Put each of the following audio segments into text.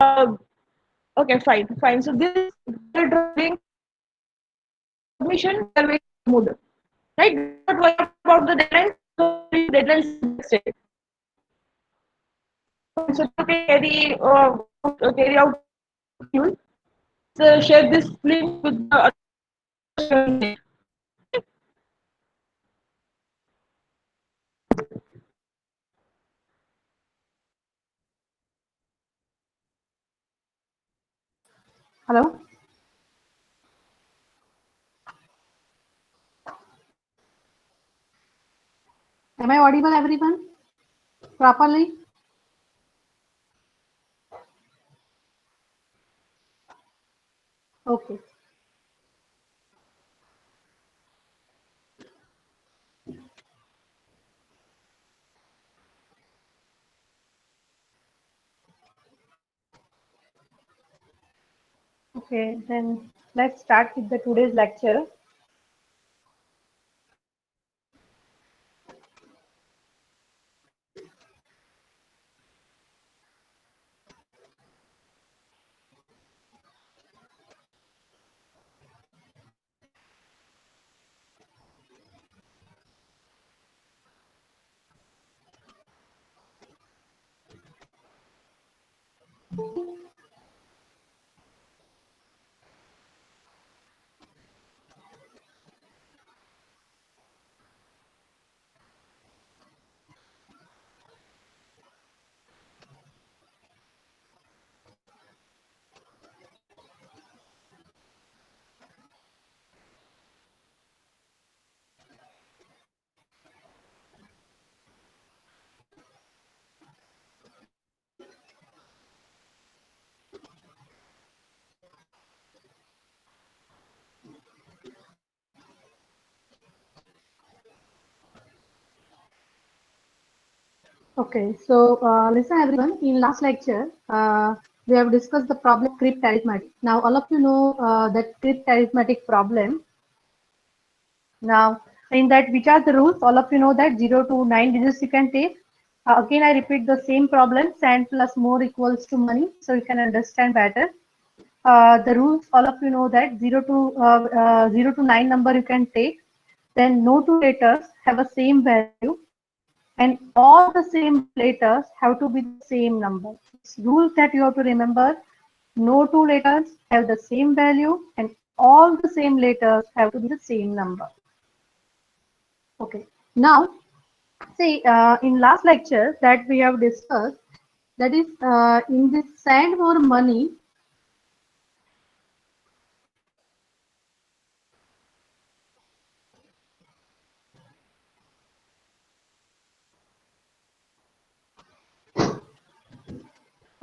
Uh, okay, fine, fine. So this while driving submission, we are waiting for Moodle, right? We are not worried about the deadlines. So deadlines is next day. Fine. So now can carry out schedule. Let's share this link with the other students. Hello, am I audible, everyone? Properly? Okay. Okay, then let's start with the today's lecture. Okay, so listen everyone, in last lecture, we have discussed the problem of crypt arithmetic. Now all of you know that crypt arithmetic problem. Now in that, which are the rules? All of you know that 0 to 9 digits you can take. Again, I repeat the same problem, sand plus more equals to money, so you can understand better. The rules, all of you know that 0 to 9 number you can take. Then no two letters have a same value, and all the same letters have to be the same number. It's rules that you have to remember. No two letters have the same value, and all the same letters have to be the same number. Okay. Now, see, in last lecture that we have discussed, that is in this sand or money.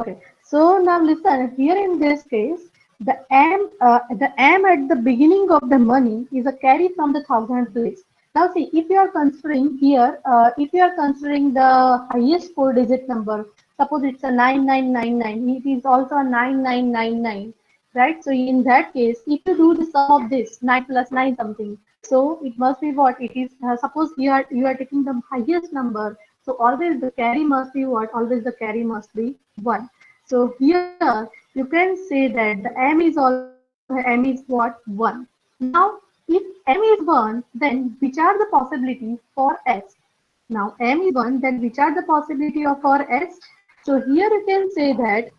Okay, so now listen, here in this case, the M at the beginning of the money is a carry from the thousand place. Now see, if you are considering here, if you are considering the highest four digit number, suppose it's a 9999, it is also a 9999, right? So in that case, if you do the sum of this, 9 plus 9 something, so it must be what it is. Suppose you are taking the highest number, so always the carry must be what? Always the carry must be 1. So here you can say that the m is also m is what? 1. Now if m is 1, then which are the possibilities for s? Now m is 1, then which are the possibility of for s? So here you can say that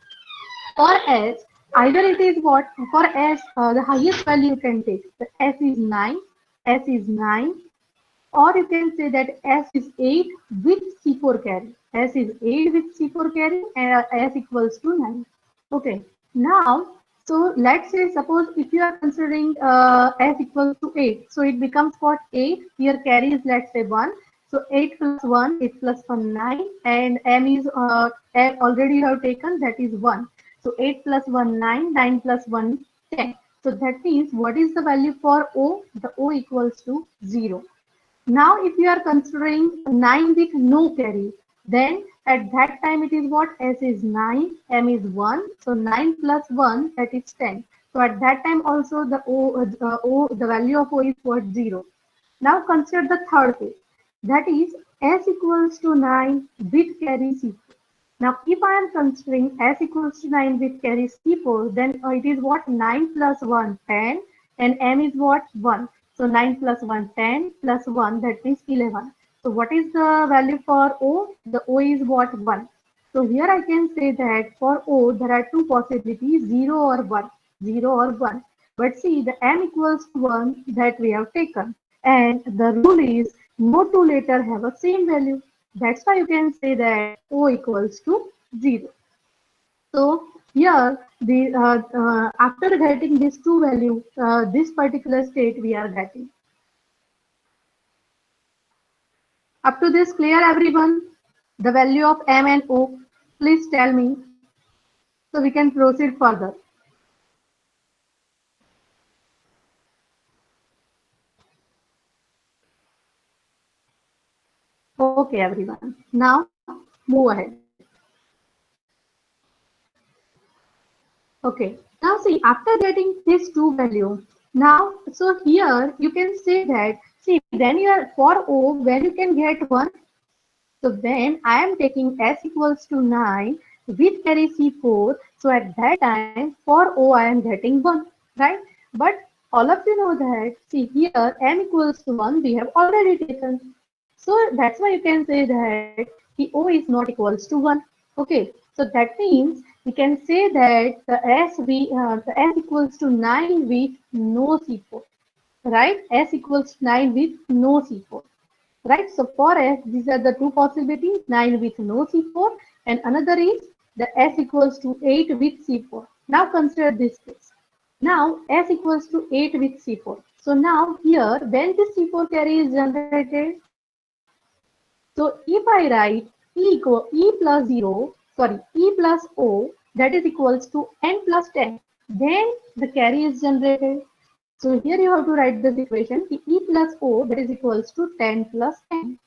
for s, either it is what? For s, the highest value you can take. The s is 9, or you can say that S is 8 with C4 carry. S is 8 with C4 carry and S equals to 9. Okay. Now, so let's say suppose if you are considering S equals to 8. So it becomes what? 8. Here carry is let's say 1. So 8 plus 1, 8 plus 1, 9. And M is M already you have taken, that is 1. So 8 plus 1, 9. 9 plus 1, 10. So that means what is the value for O? The O equals to 0. Now, if you are considering 9 with no carry, then at that time it is what? S is 9, M is 1. So 9 plus 1, that is 10. So at that time also the value of O is what? 0. Now consider the third case. That is S equals to 9 with carry C. Now, if I am considering S equals to 9 with carry C4, then it is what? 9 plus 1, 10, and M is what? 1. So 9 plus 1, 10, plus 1, that means 11. So what is the value for O? The O is what? 1. So here I can say that for O, there are two possibilities, 0 or 1. 0 or 1. But see, the M equals to 1 that we have taken. And the rule is no two letters have a same value. That's why you can say that O equals to 0. So here, after getting these two values, this particular state we are getting. Up to this clear, everyone? The value of M and O, please tell me so we can proceed further. Okay, everyone. Now move ahead. Okay. Now see, after getting these two values, now so here you can say that see when you are for O when you can get 1. So when I am taking S equals to 9 with carry C4, so at that time for O I am getting 1, right? But all of you know that, see here M equals to 1 we have already taken. So that's why you can say that the O is not equals to 1. Okay, so that means we can say that the S equals to 9 with no C4, right? S equals to 9 with no C4. Right, so for S, these are the two possibilities, 9 with no C4 and another is the S equals to 8 with C4. Now consider this case. Now S equals to 8 with C4. So now here, when this C4 carry is generated, so if I write E plus 0, sorry, E plus O, that is equals to N plus 10, then the carry is generated. So here you have to write this equation, E plus O, that is equals to 10 plus 10.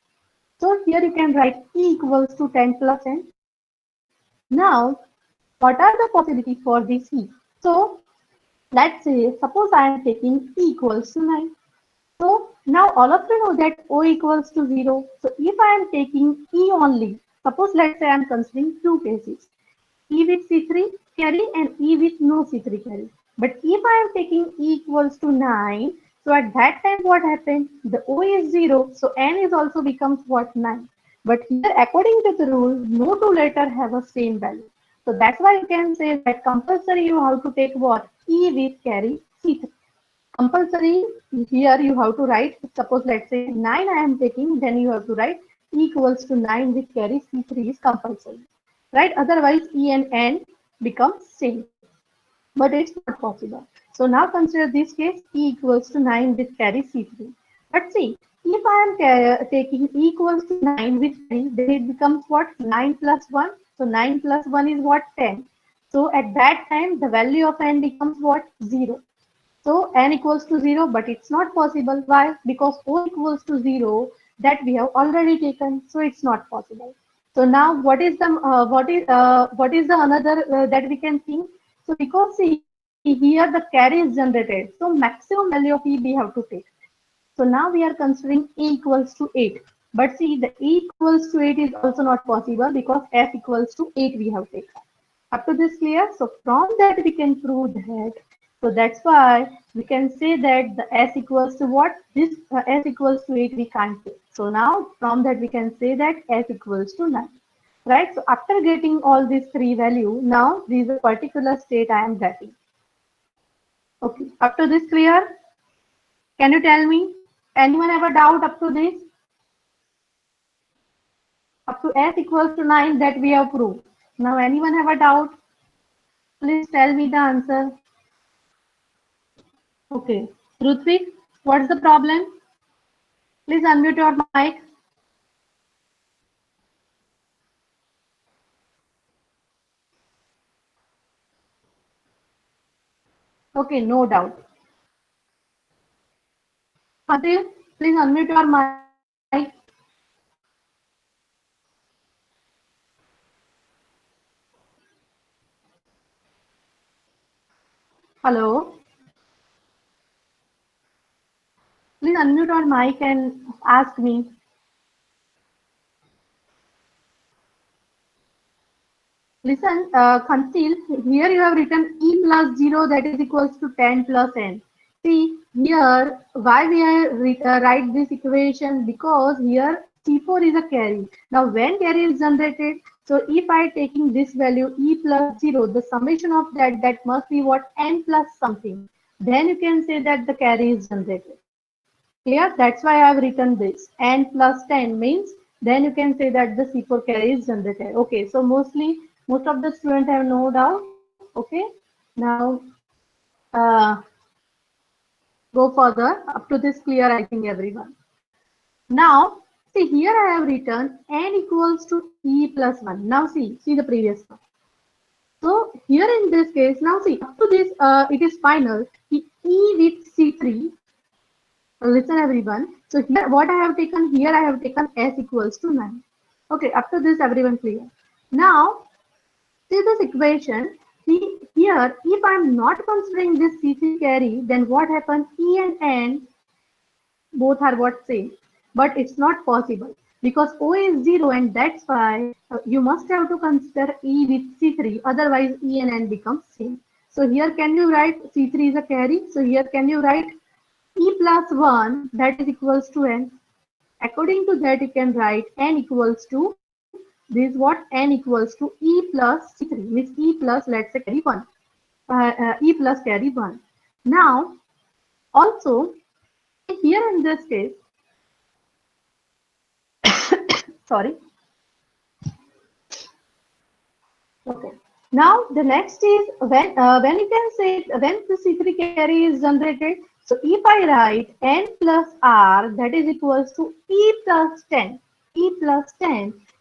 So here you can write E equals to 10 plus n. Now, what are the possibilities for this E? So, let's say, suppose I am taking E equals to 9. So, now all of you know that O equals to 0. So, if I am taking E only, suppose let's say I am considering two cases. E with C3 carry and E with no C3 carry. But if I am taking E equals to 9, so at that time what happened? The O is 0, so N is also becomes what? 9. But here according to the rule, no two letters have a same value. So that's why you can say that compulsory you have to take what? E with carry C3. Compulsory here you have to write, suppose let's say 9 I am taking, then you have to write E equals to 9 with carry C3 is compulsory, right? Otherwise E and N becomes same, but it's not possible. So now consider this case, E equals to 9 with carry C3. But see, if I am taking E equals to 9 with carry, then it becomes what? 9 plus 1. So 9 plus 1 is what? 10. So at that time the value of N becomes what? 0. So N equals to 0, but it's not possible. Why? Because O equals to 0 that we have already taken, so it's not possible. So now what is the another that we can think? So because see here the carry is generated, so maximum value of E we have to take. So now we are considering E equals to 8. But see the E equals to 8 is also not possible because F equals to 8 we have taken. Up to this clear? So from that we can prove that. So that's why we can say that the S equals to what? This S equals to 8 we can't take. So now from that we can say that S equals to 9. Right? So after getting all these three value, now this is a particular state I am getting. Okay. Up to this clear? Can you tell me? Anyone have a doubt up to this? Up to S equals to 9 that we have proved. Now anyone have a doubt? Please tell me the answer. Okay. Rutvik, what's the problem? Please unmute your mic. Okay, no doubt. Fadil, please unmute your mic. Hello. Please unmute your mic and ask me. Listen, Khantil, here you have written e plus 0 that is equals to 10 plus n. See, here, why we are write this equation? Because here C4 is a carry. Now, when carry is generated, so if I taking this value e plus 0, the summation of that must be what? N plus something. Then you can say that the carry is generated. Clear? That's why I have written this. N plus 10 means then you can say that the C4 carry is generated. Okay, so most of the students have no doubt. Okay, now uh, go further. Up to this clear, I think everyone. Now, see here I have written N equals to E plus 1. Now see the previous one. So here in this case, now see up to this, it is final. The E with C3. Listen everyone. So here what I have taken here, I have taken S equals to 9. Okay, up to this everyone clear. Now see this equation. See here, if I am not considering this C3 carry, then what happens? E and N both are what same, but it's not possible because O is 0 and that's why you must have to consider E with C3, otherwise E and N becomes same. So here can you write C3 is a carry, so here can you write E plus 1 that is equals to N. According to that you can write N equals to this what N equals to E plus C3 means E plus let's say carry 1, E plus carry 1. Now also here in this case, sorry. Okay. Now the next is when you can say when the C3 carry is generated. So if I write n plus r that is equals to e plus 10,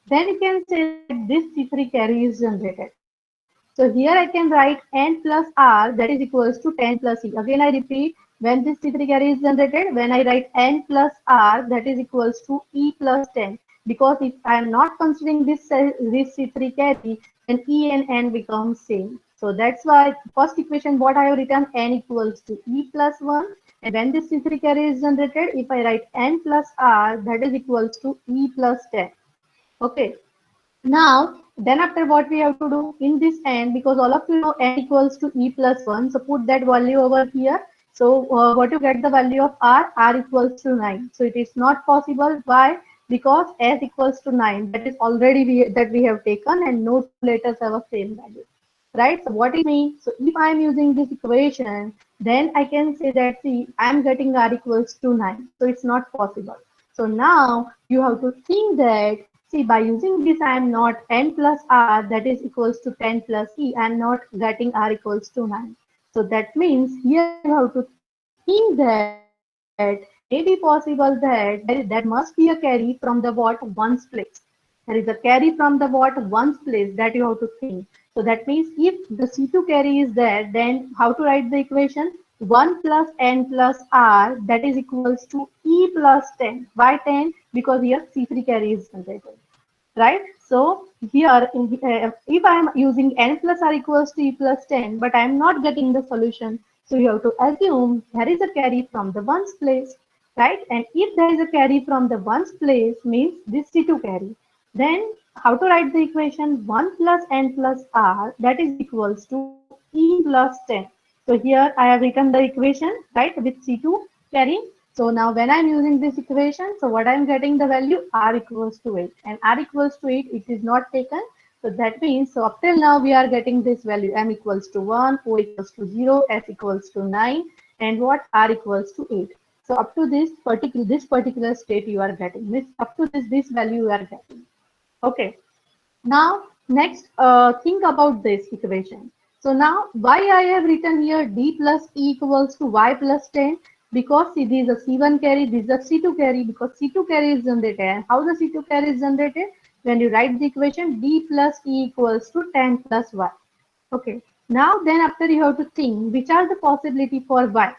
then you can say that this C3 carry is generated. So here I can write n plus r that is equals to 10 plus e. Again I repeat, when this C3 carry is generated, when I write n plus r that is equals to e plus 10. Because if I am not considering this C3 carry, then e and n becomes same. So that's why first equation what I have written n equals to e plus 1. And when this C3 carry is generated, if I write n plus r that is equals to e plus 10. Okay. Now, then after what we have to do in this n, because all of you know n equals to e plus 1, so put that value over here. So what you get the value of r equals to 9. So it is not possible. Why? Because s equals to 9. That is already that we have taken and no two letters have a same value. Right? So what it means? So if I am using this equation, then I can say that see, I am getting r equals to 9. So it's not possible. So now you have to think that, see, by using this, I am not n plus r that is equals to 10 plus e. I am not getting r equals to 9. So that means here you have to think that may be possible that there must be a carry from the what one's place. There is a carry from the what one's place that you have to think. So that means if the C2 carry is there, then how to write the equation? 1 plus n plus r that is equals to e plus 10. Why 10? Because here C3 carry is generated. Right? So here, if I am using n plus r equals to e plus 10, but I am not getting the solution, so you have to assume there is a carry from the ones place, right? And if there is a carry from the ones place, means this C2 carry. Then how to write the equation? 1 plus n plus r that is equals to e plus 10. So here I have written the equation, right, with C2 carry. So now when I'm using this equation, so what I'm getting the value r equals to 8 and r equals to 8, it is not taken. So that means, so up till now we are getting this value m equals to 1, o equals to 0, s equals to 9 and what r equals to 8. So up to this particular state you are getting this, up to this value you are getting. Okay. Now, next, think about this equation. So now, why I have written here d plus e equals to y plus 10? Because see, this is a C1 carry, this is a C2 carry, because C2 carry is generated. And how the C2 carry is generated? When you write the equation d plus e equals to 10 plus y. Okay. Now, then after you have to think, which are the possibility for y?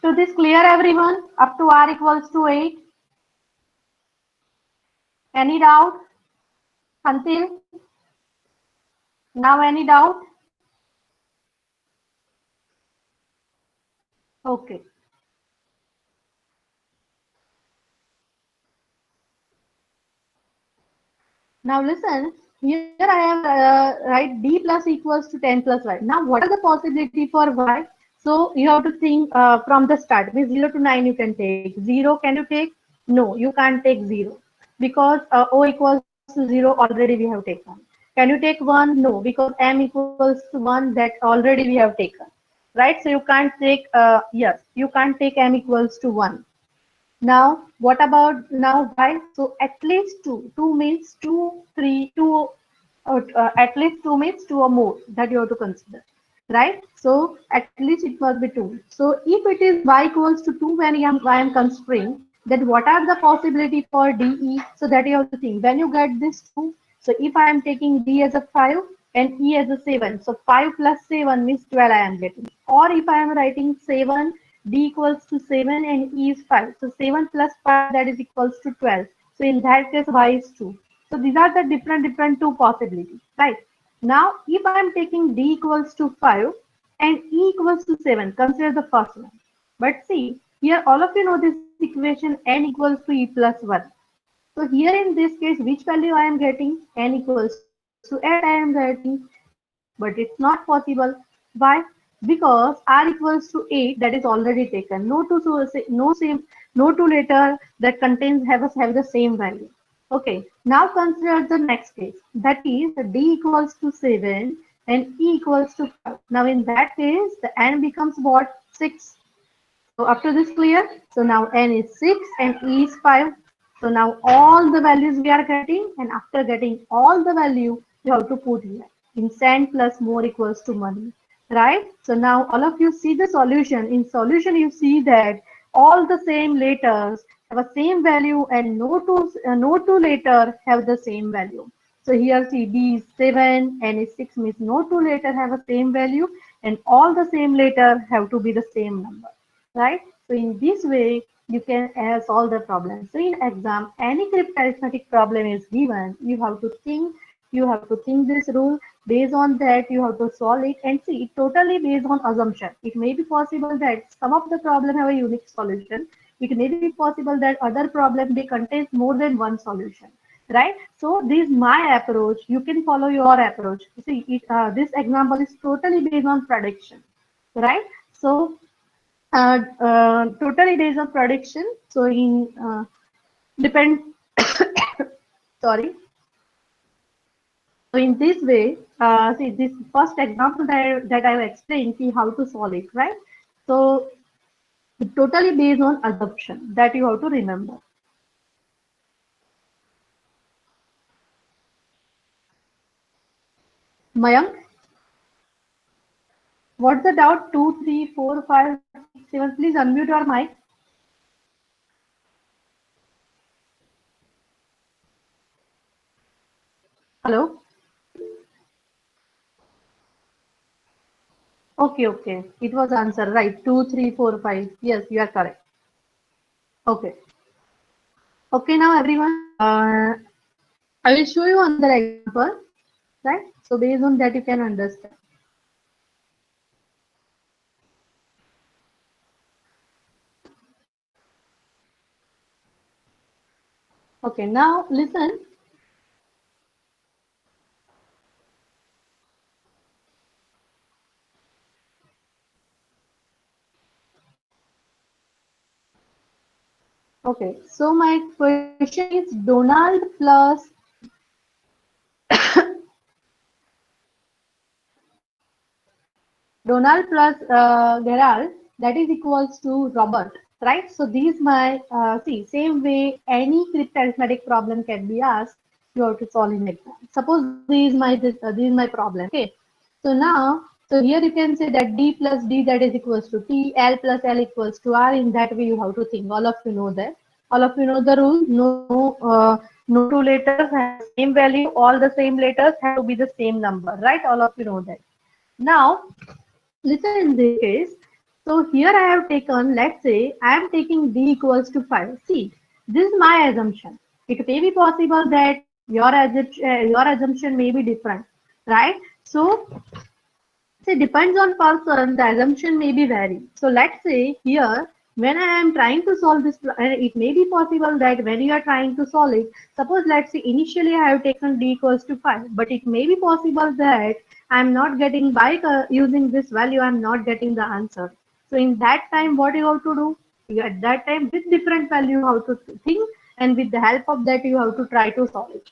So this clear everyone? Up to r equals to 8. Any doubt until now? Any doubt? Okay. Now listen, here I have write d plus equals to 10 plus y. Now what are the possibility for y? So you have to think from the start. Means 0 to 9 you can take. 0 can you take? No, you can't take 0. Because o equals to 0 already we have taken. Can you take 1? No, because m equals to 1 that already we have taken. Right? So you can't take, yes, you can't take m equals to 1. Now, what about now y? So at least two. Two means two, three, two. At least two means two or more that you have to consider, right? So at least it must be two. So if it is y equals to two when I am considering, then what are the possibility for DE? So that you have to think. When you get this two, so if I am taking D as a 5 and E as a 7, so 5 plus 7 means 12 I am getting. Or if I am writing 7, D equals to 7 and E is 5. So 7 plus 5 that is equals to 12. So in that case y is 2. So these are the different two possibilities, right? Now if I am taking D equals to 5 and E equals to 7, consider the first one. But see, here all of you know this equation n equals to E plus 1. So here in this case, which value I am getting? N equals to 8 I am getting, but it's not possible. Why? Because R equals to 8 that is already taken. No two letter that contains have the same value. Okay, now consider the next case. That is D equals to 7 and E equals to 5. Now in that case, the N becomes what? 6. So up to this clear? So now n is 6 and e is 5. So now all the values we are getting, and after getting all the value, you have to put here. In sand plus more equals to money, right? So now all of you see the solution. In solution, you see that all the same letters have a same value and no two letter have the same value. So here see D is 7 and is 6 means no two letter have a same value and all the same letter have to be the same number, right? So in this way, you can solve the problem. So in exam, any arithmetic problem is given, you have to think this rule. Based on that, you have to solve it and see it totally based on assumption. It may be possible that some of the problem have a unique solution. It may be possible that other problem they contain more than one solution, right? So this is my approach. You can follow your approach. See, this example is totally based on prediction, right? So totally based on prediction. So in depend sorry. So in this way, see this first example that I have explained, see how to solve it, right? So it totally based on assumption that you have to remember. Mayank, what's the doubt? 2, 3, 4, 5, 6, 7. Please unmute your mic. Hello. Okay, okay. It was answer right. 2, 3, 4, 5. Yes, you are correct. Okay. Okay, now everyone. I will show you another example, right? So based on that, you can understand. Okay, now listen. Okay, so my question is Donald plus Gerald that is equals to Robert, right? So these my see same way any arithmetic problem can be asked. You have to solve in exam. Suppose this is my problem. Okay, so now so here you can say that D plus D that is equals to T, L plus L equals to R. In that way you have to think. All of you know that. All of you know the rule. No two letters have the same value. All the same letters have to be the same number, right? All of you know that. Now listen in this case. So here I have taken, let's say I am taking D equals to 5. See, this is my assumption. It may be possible that your assumption may be different, right? So see, depends on person, the assumption may be vary. So let's say here when I am trying to solve this, it may be possible that when you are trying to solve it, suppose let's say initially I have taken d equals to 5, but it may be possible that I am not getting by using this value, I am not getting the answer. So in that time, what you have to do? You at that time with different value, how to think, and with the help of that, you have to try to solve it.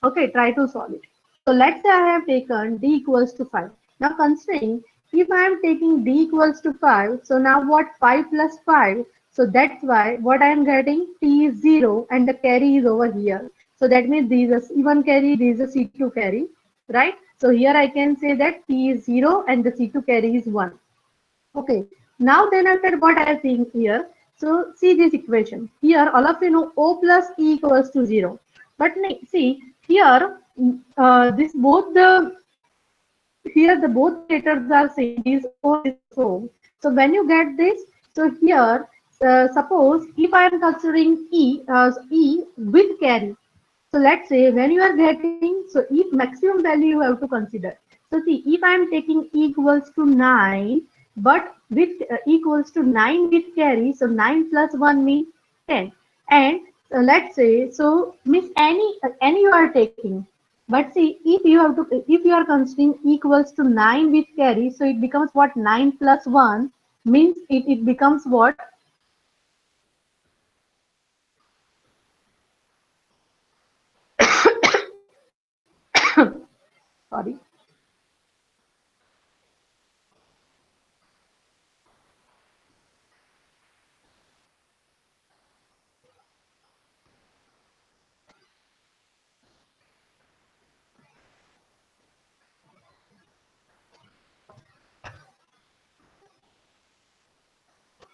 Okay, try to solve it. So let's say I have taken d equals to 5. Now considering if I am taking d equals to 5, so now what 5 plus 5? So that's why what I am getting t is 0 and the carry is over here. So that means this is a C1 carry, this is a C2 carry, right? So here I can say that t is 0 and the C2 carry is 1. Okay, now then after what I am seeing here, so see this equation. Here all of you know O plus E equals to 0. But see here, this both the here the both the letters are same. This O, this O. So when you get this, so here suppose if I am considering E with carry. So let's say when you are getting, so if maximum value you have to consider. So see, if I am taking E equals to 9, but with equals to 9 with carry, so 9 plus 1 means 10. And let's say, so means any you are taking. But see, if you are considering equals to 9 with carry, so it becomes what 9 plus 1 means it becomes what. Sorry.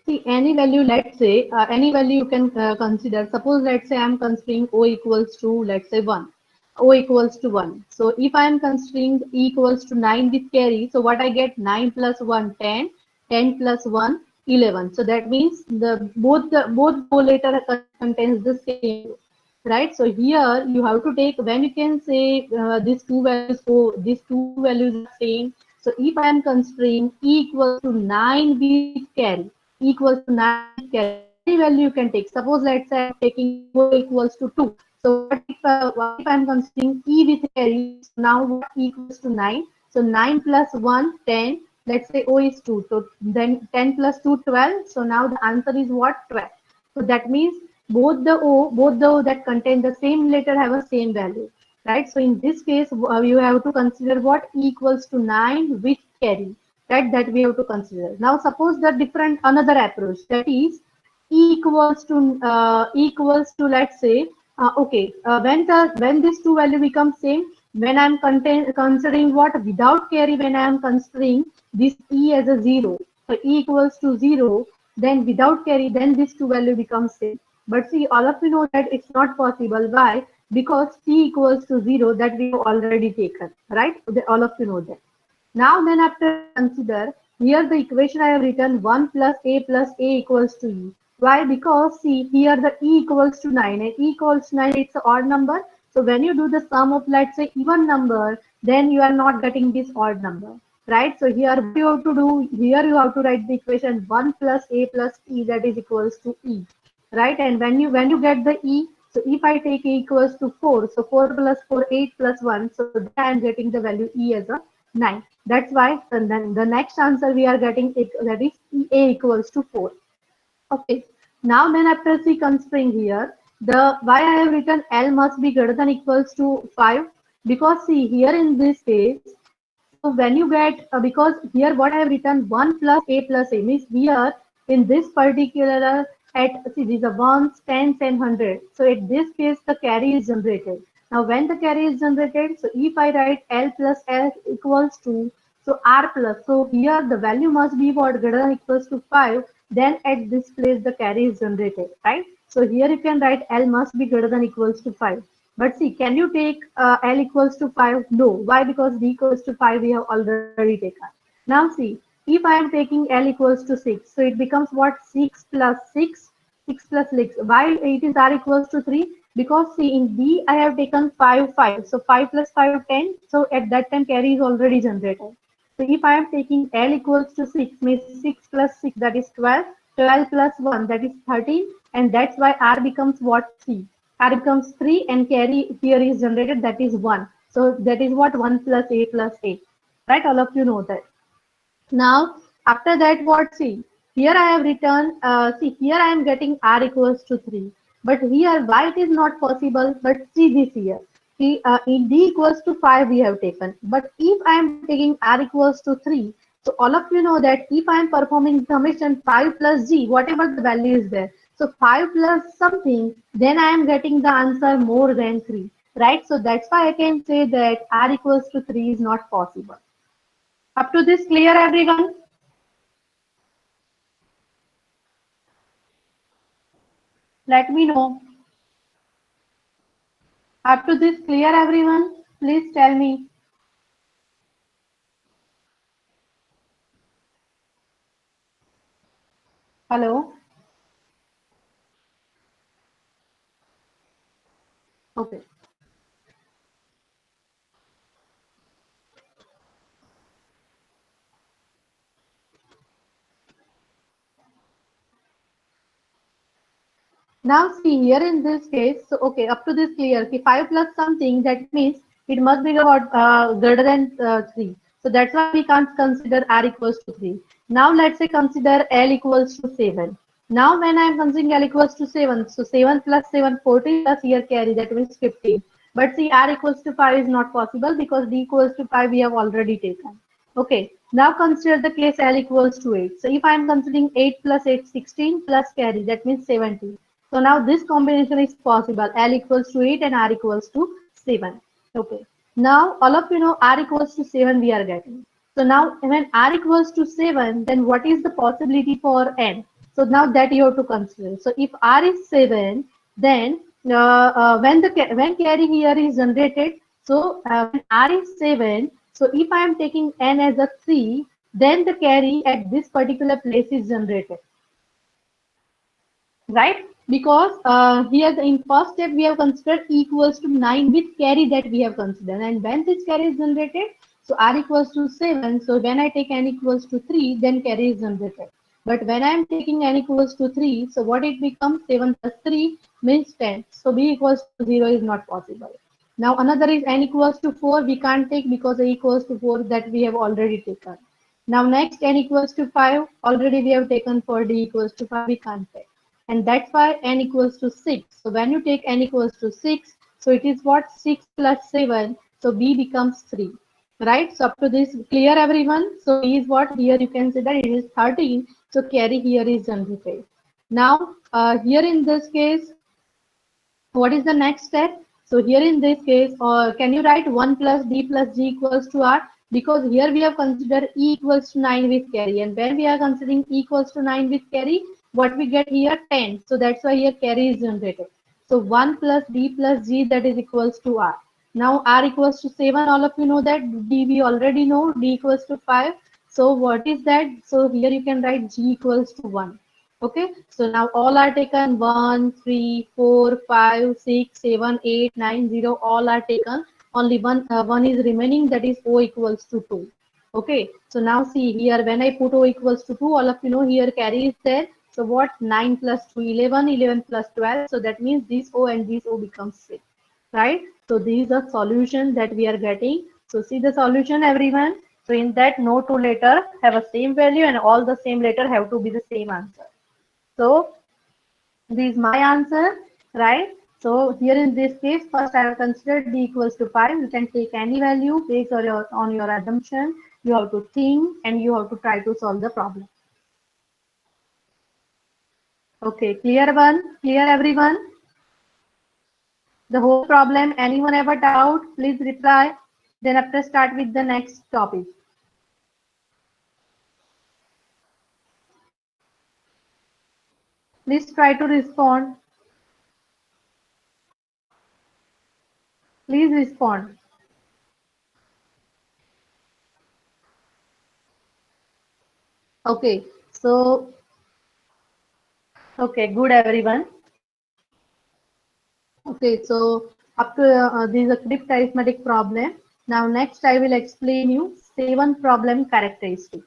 See, any value, let's say, any value you can consider. Suppose, let's say, I'm considering O equals to, let's say, 1. O equals to 1. So, if I am considering E equals to 9 with carry, so what I get 9 plus 1, 10, 10 plus 1, 11. So, that means both O letter contains the same value, right? So, here you have to take, when you can say these two values, so these two values are same. So, if I am considering E equals to 9 with carry, equals to 9 with carry. So any value you can take. Suppose let's say I'm taking O equals to 2. So what if I'm considering E with carry? So now what equals to 9? So 9 plus 1, 10. Let's say O is 2. So then 10 plus 2, 12. So now the answer is what? 12. So that means both the O that contain the same letter have a same value. Right. So in this case, you have to consider what equals to 9 with carry, right? That we have to consider. Now suppose the different another approach, that is equals to let's say okay, when these two value become same, when I'm considering what without carry, when I am considering this E as a 0, so E equals to 0, then without carry, then these two value become same. But see, all of you know that it's not possible. Why? Because T equals to 0, that we have already taken, right? All of you know that. Now then after consider, here the equation I have written 1 plus A equals to E. Why? Because see here the E equals to 9 and E equals to 9, it's an odd number. So when you do the sum of let's say even number, then you are not getting this odd number. Right? So here what you have to do, here you have to write the equation 1 plus A plus E, that is equals to E. Right? And when you get the E, so if I take A equals to 4, so 4 plus 4, 8 plus 1, so then I am getting the value E as a 9. That's why and then the next answer we are getting it, that is A equals to 4. Okay. Now then after C constraint here, the why I have written L must be greater than equals to 5, because see here in this case, so when you get because here what I have written 1 plus A means here in this particular at see these are ones, tens and hundred. So in this case the carry is generated. Now when the carry is generated, so if I write L plus L equals to so R plus, so here the value must be what greater than equals to 5, then at this place the carry is generated, right? So here you can write L must be greater than equals to 5. But see, can you take L equals to 5? No. Why? Because D equals to 5 we have already taken. Now see, if I am taking L equals to 6, so it becomes what? 6 plus 6, 6 plus 6. Why it is R equals to 3? Because see, in D I have taken 5, 5. So 5 plus 5, 10. So at that time carry is already generated. So if I am taking L equals to 6, means 6 plus 6, that is 12. 12 plus 1, that is 13, and that's why R becomes what? 3. R becomes 3 and carry here is generated, that is 1. So that is what? 1 plus A plus A. Right? All of you know that. Now, after that, what? See, here I have written, see, here I am getting R equals to 3. But here, why it is not possible? But see this here. See, in D equals to 5 we have taken. But if I am taking R equals to 3, so all of you know that if I am performing summation 5 plus G, whatever the value is there, so 5 plus something, then I am getting the answer more than 3. Right? So that's why I can say that R equals to 3 is not possible. Up to this clear, everyone? Let me know. Up to this clear, everyone? Please tell me. Hello? Okay. Now see here in this case, so okay, up to this clear. Okay, 5 plus something, that means it must be about greater than 3. So that's why we can't consider R equals to 3. Now let's say consider L equals to 7. Now when I am considering L equals to 7, so 7 plus 7, 14 plus here carry, that means 15. But see, R equals to 5 is not possible because D equals to 5 we have already taken. Okay, now consider the case L equals to 8. So if I am considering 8 plus 8, 16 plus carry, that means 17. So now this combination is possible. L equals to 8 and R equals to 7. Okay. Now all of you know R equals to 7 we are getting. So now when R equals to 7, then what is the possibility for N? So now that you have to consider. So if R is 7, then when carry here is generated, so when R is 7, so if I am taking N as a 3, then the carry at this particular place is generated, right? Because here in first step we have considered E equals to 9 with carry that we have considered, and when this carry is generated, so R equals to 7, so when I take N equals to 3, then carry is generated. But when I am taking N equals to 3, so what it becomes? 7 plus 3 means 10. So B equals to 0 is not possible. Now another is N equals to 4, we can't take because A equals to 4 that we have already taken. Now next N equals to 5, already we have taken for D equals to 5, we can't take. And that's why N equals to 6. So when you take N equals to 6, so it is what? 6 plus 7, so B becomes 3. Right? So up to this clear, everyone? So B is what? Here you can say that it is 13, so carry here is generated. Now here in this case, what is the next step? So here in this case, or can you write 1 plus D plus G equals to R? Because here we have considered E equals to 9 with carry. And when we are considering E equals to 9 with carry, what we get here? 10. So that's why here carry is generated. So 1 plus D plus G, that is equals to R. Now R equals to 7. All of you know that. D we already know. D equals to 5. So what is that? So here you can write G equals to 1. Okay, so now all are taken 1, 3, 4, 5, 6, 7, 8, 9, 0. All are taken. Only one is remaining, that is O equals to 2. Okay, so now see here when I put O equals to 2, all of you know here carry is there. So what? 9 plus 2, 11, 11 plus 12. So that means this O and this O becomes 6. Right? So these are solutions that we are getting. So see the solution, everyone. So in that no two letter have a same value and all the same letter have to be the same answer. So this is my answer, right? So here in this case, first I have considered D equals to 5. You can take any value based on your assumption. You have to think and you have to try to solve the problem. Okay, clear one? Clear everyone? The whole problem, anyone ever doubt? Please reply. Then after start with the next topic. Please try to respond. Please respond. Okay, so okay, good everyone. Okay, so up to this is a crypt arithmetic problem. Now next I will explain you 7 problem characteristic.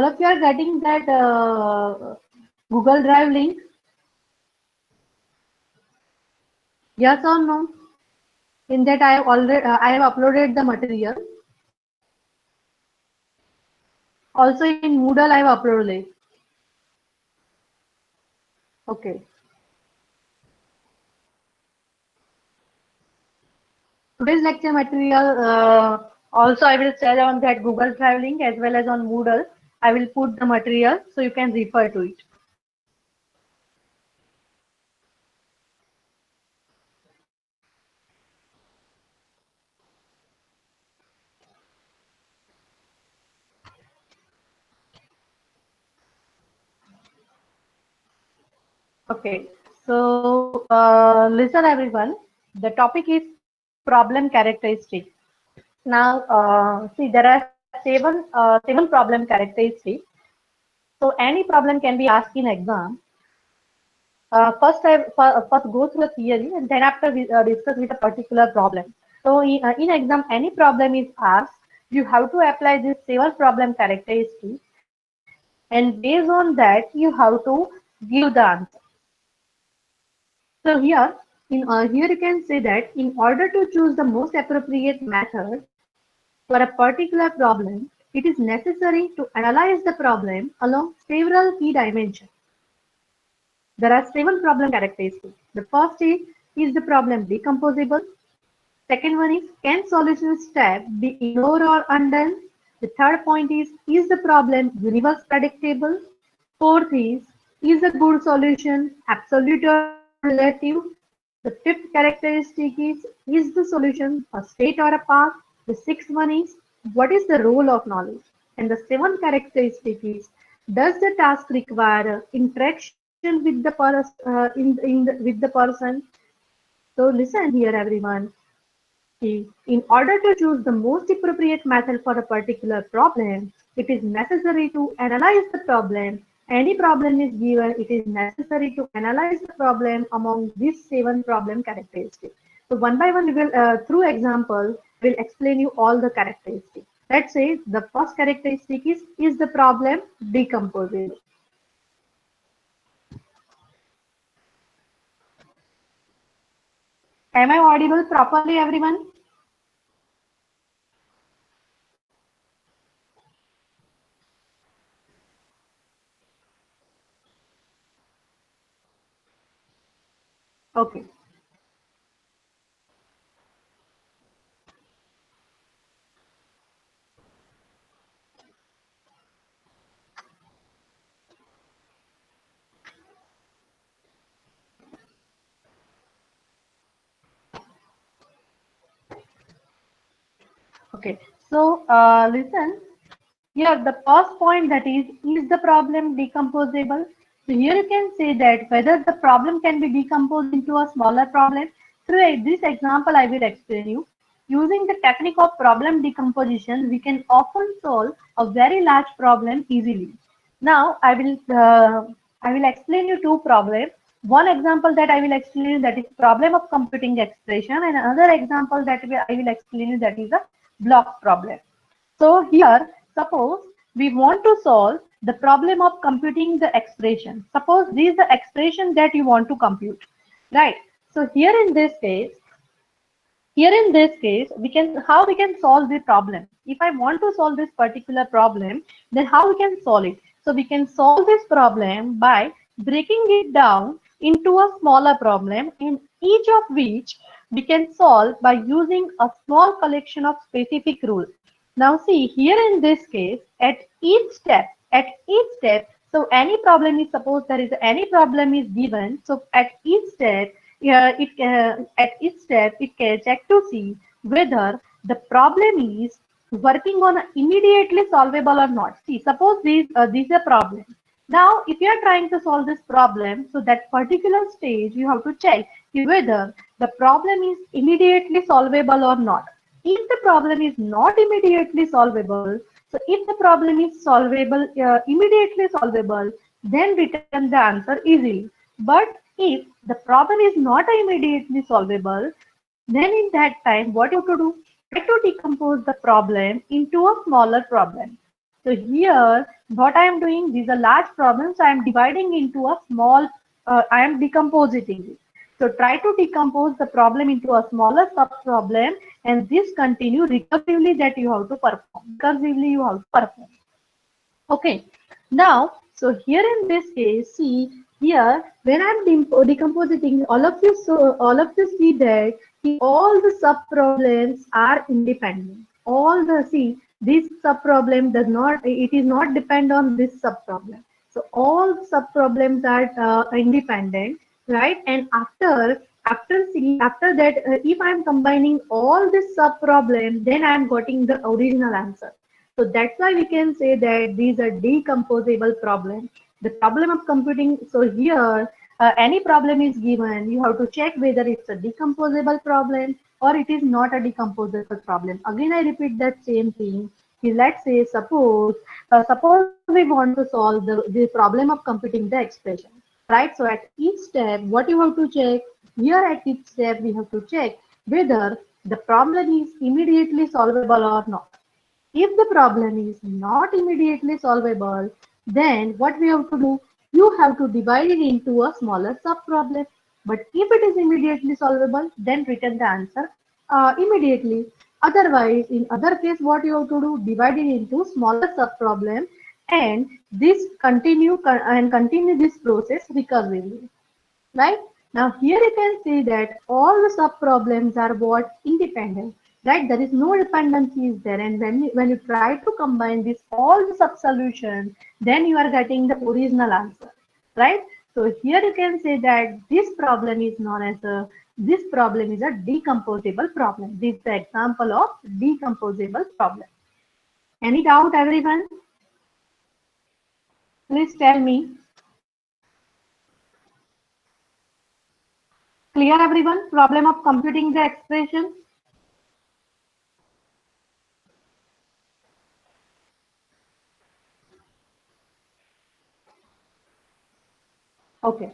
All of you are getting that Google Drive link? Yes or no? In that I have uploaded the material. Also in Moodle I have uploaded it. Okay. Today's lecture material also I will share on that Google Drive link as well as on Moodle. I will put the material so you can refer to it. Okay, so listen everyone. The topic is problem characteristic. Now, see there are seven problem characteristics. So any problem can be asked in exam. First go through the theory and then after we discuss with a particular problem. So in exam, any problem is asked. You have to apply this seven problem characteristics, and based on that you have to give the answer. So here you can say that in order to choose the most appropriate method for a particular problem, it is necessary to analyze the problem along several key dimensions. There are seven problem characteristics. The first is the problem decomposable? Second one can solution step be ignored or undone? The third point is the problem universe predictable? Fourth is a good solution absolute or relative? The fifth characteristic is the solution a state or a path? The sixth one what is the role of knowledge? And the seventh characteristic does the task require interaction with the with the person? So listen here everyone. In order to choose the most appropriate method for a particular problem, it is necessary to analyze the problem. Any problem is given, it is necessary to analyze the problem among these seven problem characteristics. So one by one, we will through example, will explain you all the characteristics. Let's say the first characteristic is the problem decomposable? Am I audible properly, everyone? Okay. Okay. So listen. Here, the first point that is the problem decomposable? So here you can say that whether the problem can be decomposed into a smaller problem. Through this example, I will explain you. Using the technique of problem decomposition, we can often solve a very large problem easily. Now, I will explain you two problems. One example that I will explain you that is problem of computing expression, and another example that I will explain you that is a block problem. So here, suppose we want to solve the problem of computing the expression. Suppose this is the expression that you want to compute, right? So here in this case, how we can solve the problem. If I want to solve this particular problem, then how we can solve it? So we can solve this problem by breaking it down into a smaller problem in each of which we can solve by using a small collection of specific rules. Now see here in this case, at each step, so any problem is suppose there is any problem is given. So at each step, at each step it can check to see whether the problem is working on a immediately solvable or not. See, suppose this is a problem. Now, if you are trying to solve this problem, so that particular stage you have to check whether the problem is immediately solvable or not. If the problem is not immediately solvable, so if the problem is solvable, immediately solvable, then return the answer easily. But if the problem is not immediately solvable, then in that time, what you have to do? Try to decompose the problem into a smaller problem. So here, what I am doing, these are large problems. I am dividing into a small, I am decomposing it. So try to decompose the problem into a smaller sub-problem, and this continue recursively that you have to perform. Recursively you have to perform. Okay. Now, so here in this case, see here when I'm decomposing, all of you, so all of you see that all the sub problems are independent. All the, see, this sub problem does not, it is not depend on this sub problem. So all sub problems are independent, right? And after that, if I'm combining all this sub problem, then I'm getting the original answer. So that's why we can say that these are decomposable problems. The problem of computing, so here any problem is given, you have to check whether it's a decomposable problem or it is not a decomposable problem. Again, I repeat that same thing. Let's say, suppose we want to solve the problem of computing the expression, right? So at each step, what you have to check, here at each step, we have to check whether the problem is immediately solvable or not. If the problem is not immediately solvable, then what we have to do? You have to divide it into a smaller sub-problem. But if it is immediately solvable, then return the answer immediately. Otherwise, in other case, what you have to do? Divide it into smaller sub-problem, and this continue this process recursively. Right? Now here you can see that all the sub-problems are what? Independent. Right? There is no dependency is there. And when you try to combine this all the sub-solutions, then you are getting the original answer. Right? So here you can say that this problem is known as this problem is a decomposable problem. This is the example of decomposable problem. Any doubt, everyone? Please tell me. Clear, everyone? Problem of computing the expression. Okay.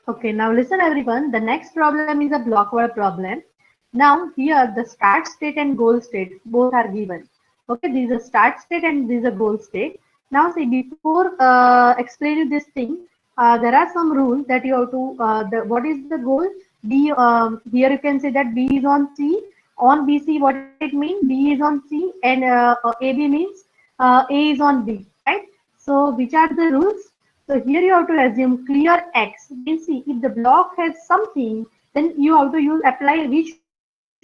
Okay, now listen everyone. The next problem is a Blockware problem. Now here the start state and goal state both are given. Okay, this is a start state and this is a goal state. Now see, before explaining this thing, there are some rules that you have to, what is the goal? B, here you can say that B is on C. On BC, what it means? B is on C and AB means A is on B, right? So which are the rules? So here you have to assume clear X. Means see, if the block has something, then you have to use apply which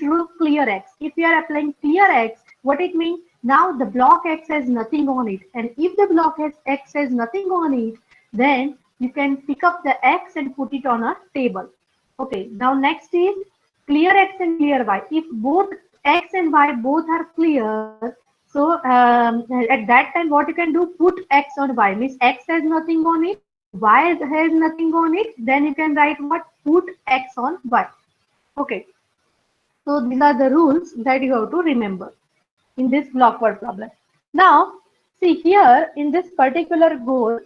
rule? Clear X. If you are applying clear X, what it means? Now the block X has nothing on it, and if the block has X has nothing on it, then you can pick up the X and put it on a table. Okay. Now next is clear X and clear Y. If both X and Y both are clear, so at that time, what you can do, put X on Y, means X has nothing on it, Y has nothing on it, then you can write what? Put X on Y. Okay. So these are the rules that you have to remember in this block word problem. Now, see here in this particular goal,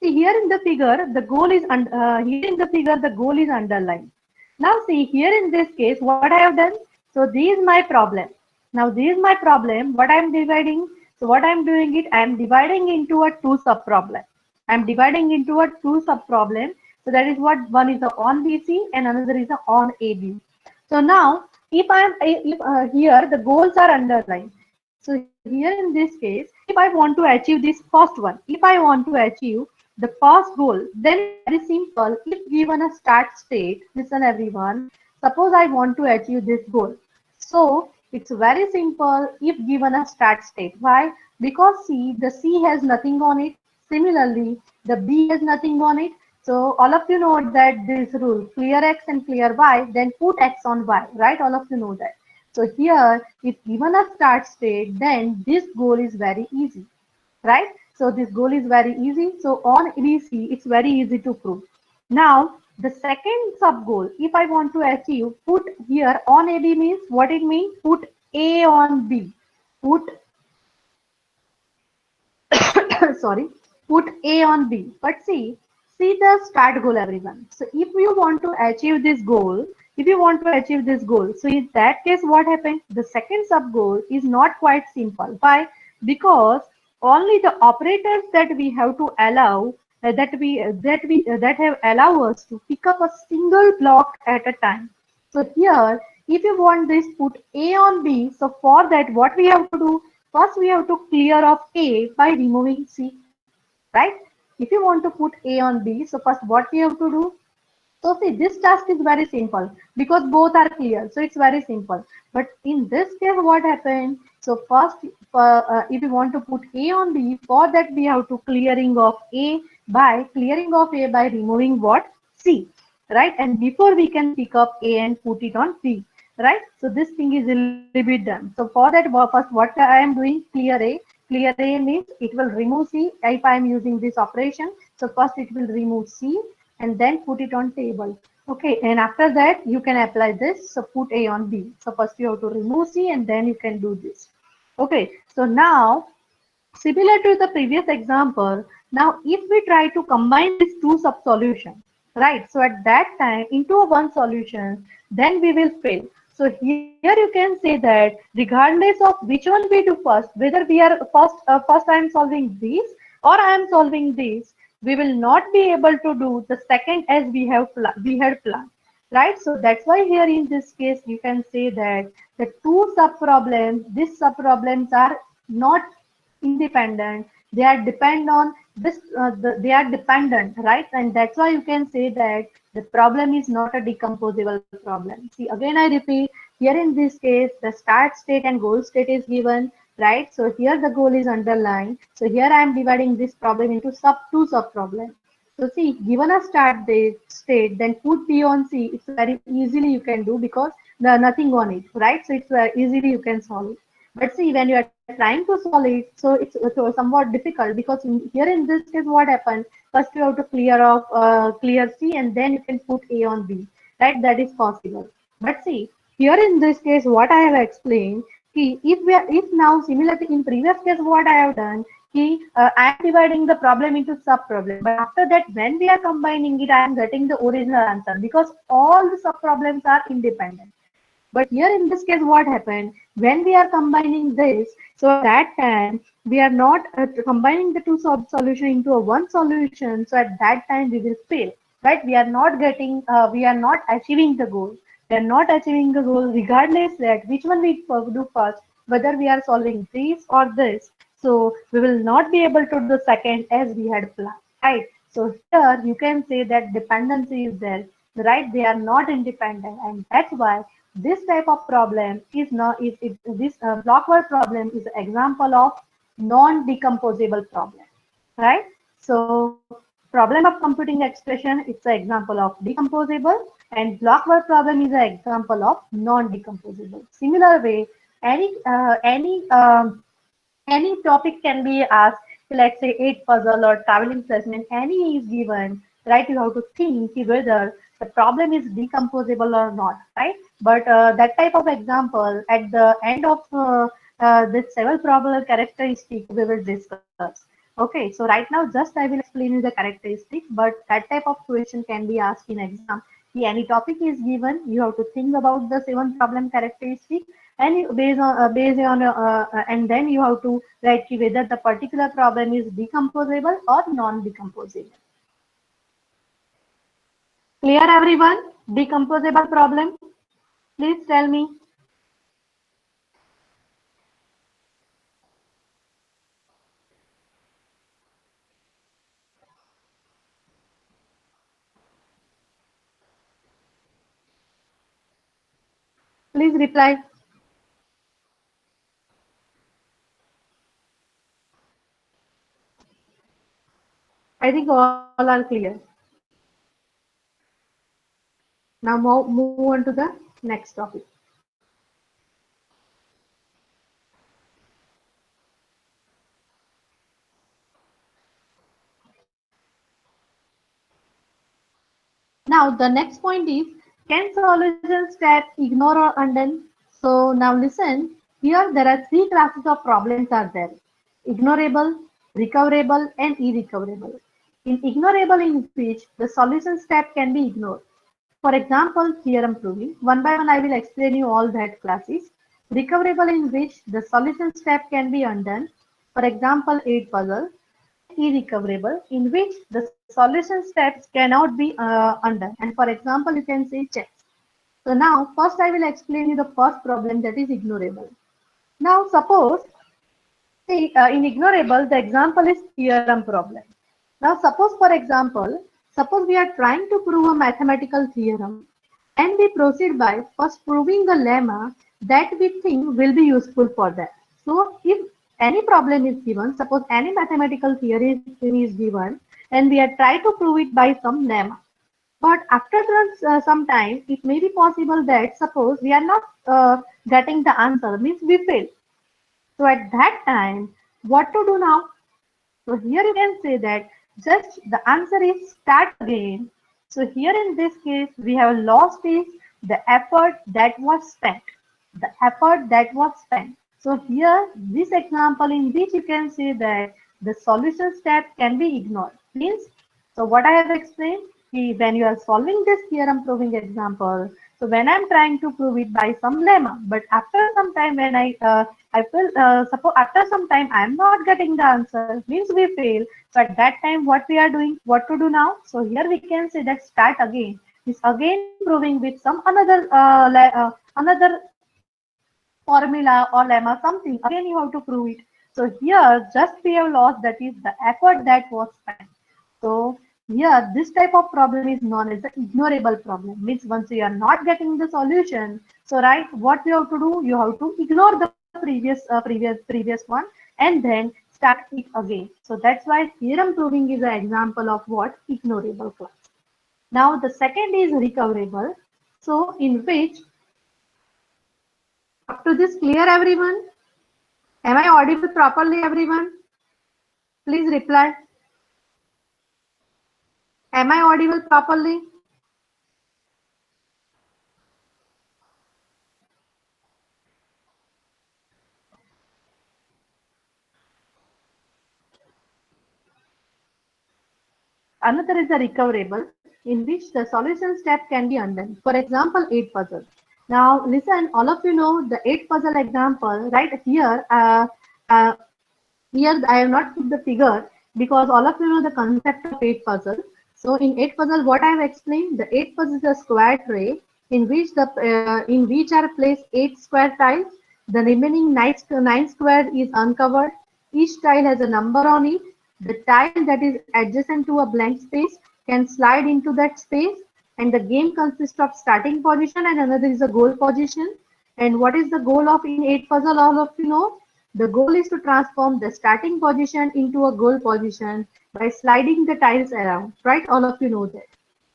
see here in the figure, the goal is here in the figure, the goal is underlined. Now see here in this case, what I have done. So this is my problem. Now this is my problem. What I am dividing. So what I am doing it, I am dividing into a two sub problem. I am dividing into a two sub problem. So that is what one is a on BC and another is a on AB. So now if I am if here the goals are underlined. So here in this case, if I want to achieve this first one, if I want to achieve the first goal, then it's very simple. If given a start state, listen everyone, suppose I want to achieve this goal. So it's very simple if given a start state. Why? Because see, the C has nothing on it. Similarly, the B has nothing on it. So all of you know that this rule, clear X and clear Y, then put X on Y, right? All of you know that. So here, if given a start state, then this goal is very easy, right? So this goal is very easy. So on BC, it's very easy to prove. Now, The second sub goal, if I want to achieve, put here on AB means what it means? Put A on B. Put sorry, put A on B. But see the start goal, everyone. So if you want to achieve this goal, if you want to achieve this goal, so in that case, what happened? The second sub goal is not quite simple. Why? Because only the operators that we have to allow that have allow us to pick up a single block at a time. So here, if you want this, put A on B. So for that, what we have to do? First, we have to clear off A by removing C, right? If you want to put A on B, so first what we have to do? So see, this task is very simple because both are clear. So it's very simple. But in this case, what happened? So first, if you want to put A on B, for that we have to clearing of A by removing what? C, right? And before we can pick up A and put it on B, right? So this thing is a little bit done. So for that, first what I am doing, clear A. Clear A means it will remove C if I am using this operation. So first it will remove C and then put it on table. Okay, and after that you can apply this. So put A on B. So first you have to remove C and then you can do this. Okay, so now similar to the previous example, now if we try to combine these two sub-solutions, right? So at that time into a one solution, then we will fail. So here you can say that regardless of which one we do first, whether we are first I am solving this or I am solving this, we will not be able to do the second as we had planned, right? So that's why here in this case you can say that the two sub problems, these sub problems are not independent, they are depend on they are dependent, right? And that's why you can say that the problem is not a decomposable problem. See, again I repeat, here in this case the start state and goal state is given, right? So here the goal is underlined. So here I am dividing this problem into two sub problems. So see, given a start date state, then put B on C. It's very easily you can do because there nothing on it, right? So it's easily you can solve it. But see, when you are trying to solve it, so it's somewhat difficult because here in this case, what happened? First, you have to clear C, and then you can put A on B, right? That is possible. But see, here in this case, what I have explained, if now similarly in previous case, what I have done, I am dividing the problem into sub problem, but after that, when we are combining it, I am getting the original answer because all the sub problems are independent. But here in this case, what happened? When we are combining this, so at that time, we are not combining the two solution into a one solution. So at that time, we will fail, right? We are not achieving the goal. We are not achieving the goal regardless that which one we do first, whether we are solving this or this. So we will not be able to do the second as we had planned, right? So here you can say that dependency is there, right? They are not independent, and that's why this type of problem is not is it, this blockware problem is an example of non-decomposable problem, right? So problem of computing expression, it's an example of decomposable, and blockware problem is an example of non-decomposable. Similar way, any topic can be asked, let's say 8 puzzle or traveling salesman, any is given, right? You have to think whether the problem is decomposable or not, right? But that type of example at the end of this several problem characteristic we will discuss. Okay, so right now just I will explain you the characteristic, but that type of question can be asked in exam. Any topic is given, you have to think about the 7 problem characteristic, and and then you have to write whether the particular problem is decomposable or non-decomposable. Clear, everyone? Decomposable problem, please tell me. Please reply. I think all are clear. Now move on to the next topic. Now the next point is, can solution step ignore or undo? So now listen, here there are three classes of problems are there: ignorable, recoverable and irrecoverable. In ignorable, in which the solution step can be ignored. For example, theorem proving. One by one I will explain you all that classes. Recoverable, in which the solution step can be undone. For example, 8 puzzle. And irrecoverable, in which the solution steps cannot be undone. And for example, you can say chess. So now first I will explain you the first problem, that is ignorable. Now suppose, see, in ignorable, the example is theorem problem. Now suppose, for example, suppose we are trying to prove a mathematical theorem, and we proceed by first proving the lemma that we think will be useful for that. So if any problem is given, suppose any mathematical theory is given, and we are trying to prove it by some lemma. But after some time, it may be possible that suppose we are not getting the answer, means we fail. So at that time, what to do now? So here you can say that just the answer is start again. So here in this case, we have lost is the effort that was spent. The effort that was spent. So here, this example in which you can say that the solution step can be ignored. Means, so what I have explained, when you are solving this theorem proving example, so when I'm trying to prove it by some lemma, but after some time when I feel, suppose after some time I'm not getting the answer, means we fail. So at that time, what we are doing, what to do now? So here we can say that start again. Is again proving with some another formula or lemma, something. Again, you have to prove it. So here, just we have lost, that is the effort that was spent. So here, this type of problem is known as the ignorable problem. Means once you are not getting the solution, so right, what you have to do? You have to ignore the previous one, and then start it again. So that's why theorem proving is an example of what ignorable class. Now the second is recoverable. So in which, up to this clear, everyone? Am I audible properly, everyone? Please reply. Am I audible properly? Another is the recoverable, in which the solution step can be undone. For example, 8 puzzle. Now listen, all of you know the 8 puzzle example right here. Here I have not put the figure because all of you know the concept of 8 puzzle. So in 8 puzzle, what I have explained, the 8 puzzle is a square tray in which are placed 8 square tiles. The remaining 9 square is uncovered. Each tile has a number on it. The tile that is adjacent to a blank space can slide into that space, and the game consists of starting position and another is a goal position. And what is the goal of in 8 puzzle? All of you know, the goal is to transform the starting position into a goal position by sliding the tiles around, right? All of you know that.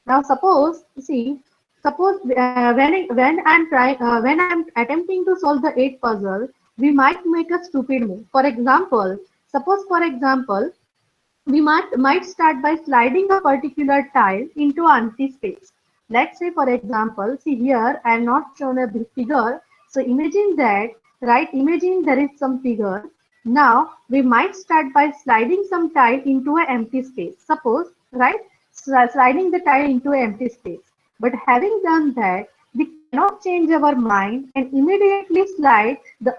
Now, suppose, see, suppose when I'm attempting to solve the 8 puzzle, we might make a stupid move. For example, suppose, for example, we might start by sliding a particular tile into an empty space. Let's say, for example, see here, I am not shown a big figure. So imagine that, right? Imagine there is some figure. Now we might start by sliding some tile into an empty space. Suppose, right? Sliding the tile into an empty space. But having done that, we cannot change our mind and immediately slide the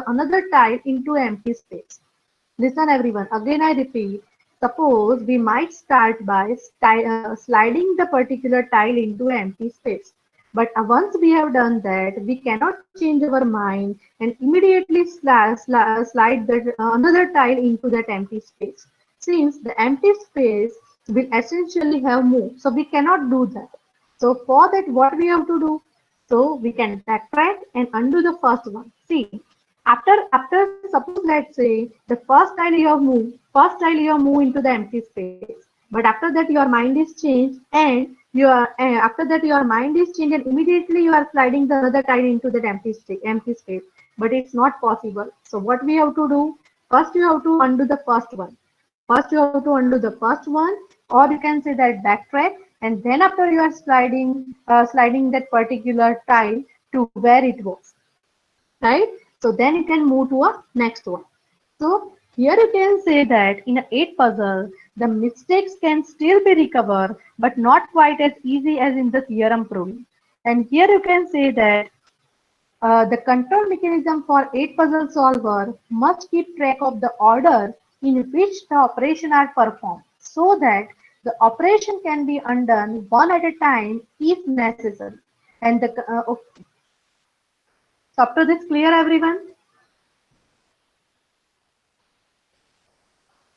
another tile into an empty space. Listen everyone, again I repeat, suppose we might start by sliding the particular tile into an empty space. But once we have done that, we cannot change our mind and immediately slide another tile into that empty space. Since the empty space will essentially have moved, so we cannot do that. So for that, what we have to do? So we can backtrack and undo the first one. See, after suppose let's say the first tile you have moved into the empty space, but after that your mind is changed and you are after that your mind is changed and immediately you are sliding the other tile into that empty space, but it's not possible. So what we have to do? First you have to undo the first one. First you have to undo the first one, or you can say that backtrack, and then after you are sliding that particular tile to where it was, right? So then you can move to a next one. So here you can say that in a 8 puzzle, the mistakes can still be recovered, but not quite as easy as in the theorem proving. And here you can say that the control mechanism for 8 puzzle solver must keep track of the order in which the operation are performed so that the operation can be undone one at a time if necessary. And okay. So up to this clear everyone?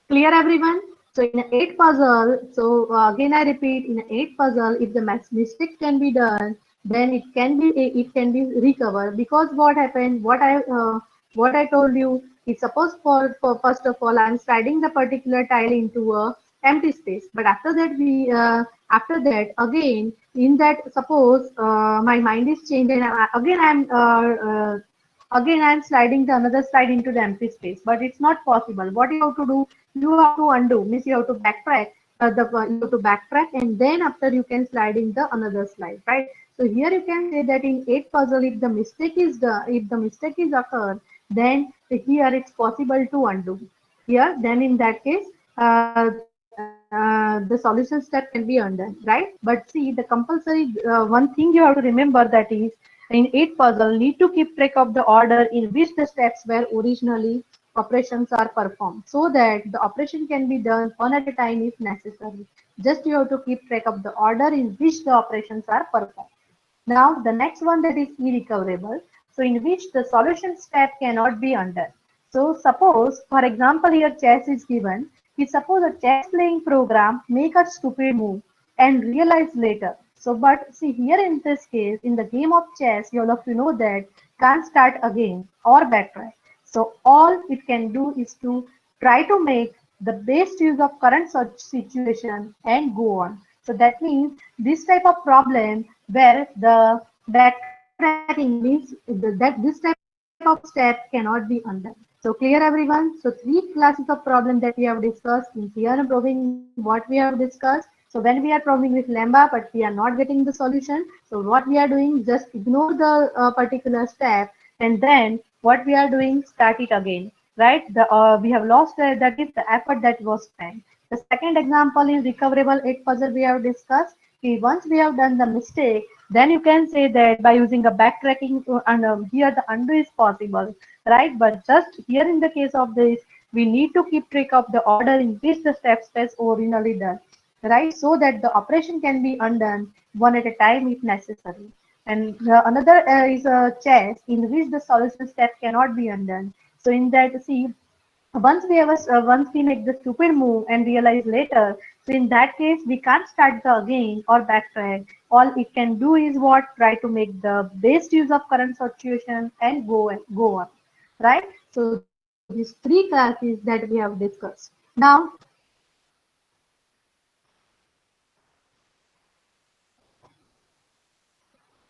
Clear everyone? So in an 8 puzzle, so again I repeat, in an 8 puzzle, if the mistake can be done, then it can be recovered. Because what happened, what I told you is, suppose for first of all I'm sliding the particular tile into a empty space, but after that again in that, suppose my mind is changed and again I'm sliding the another slide into the empty space, but it's not possible. What you have to do, you have to undo, means you have to backtrack, you have to backtrack, and then after you can slide in the another slide, right? So here you can say that in 8 puzzle, if the mistake is occurred, then here it's possible to undo. Here, then in that case, the solution step can be undone, right? But see, the compulsory one thing you have to remember, that is, in 8 puzzle, need to keep track of the order in which the steps were originally operations are performed, so that the operation can be done one at a time if necessary. Just you have to keep track of the order in which the operations are performed. Now, the next one, that is irrecoverable, so in which the solution step cannot be undone. So suppose, for example, here chess is given. We suppose a chess playing program make a stupid move and realize later. So, but see here in this case, in the game of chess, you have to know that can't start again or backtrack. So all it can do is to try to make the best use of current such situation and go on. So that means this type of problem where the backtracking means that this type of step cannot be undone. So clear everyone? So three classes of problem that we have discussed in theorem proving, what we have discussed. So when we are proving with lambda, but we are not getting the solution. So what we are doing, just ignore the particular step, and then what we are doing, start it again, right? We have lost that is the effort that was spent. The second example is recoverable 8 puzzle we have discussed. Okay, once we have done the mistake, then you can say that by using a backtracking, and here the undo is possible, right? But just here in the case of this, we need to keep track of the order in which the steps was originally done, right? So that the operation can be undone one at a time if necessary. And another is a chess in which the solution step cannot be undone. So in that, see, once we make the stupid move and realize later, so in that case we can't start the again or backtrack. All it can do is what, try to make the best use of current situation and go on, right? So these three classes that we have discussed. Now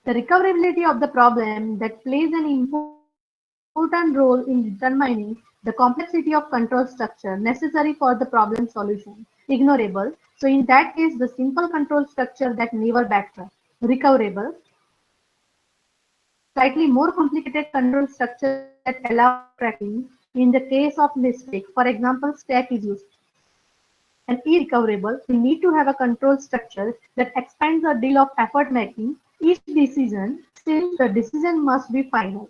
the recoverability of the problem that plays an important role in determining the complexity of control structure necessary for the problem solution. Ignorable. So in that case, the simple control structure that never backtrack. Recoverable. Slightly more complicated control structure that allow backtracking in the case of mistake. For example, stack is used. And irrecoverable, we need to have a control structure that expands a deal of effort making each decision, still the decision must be final.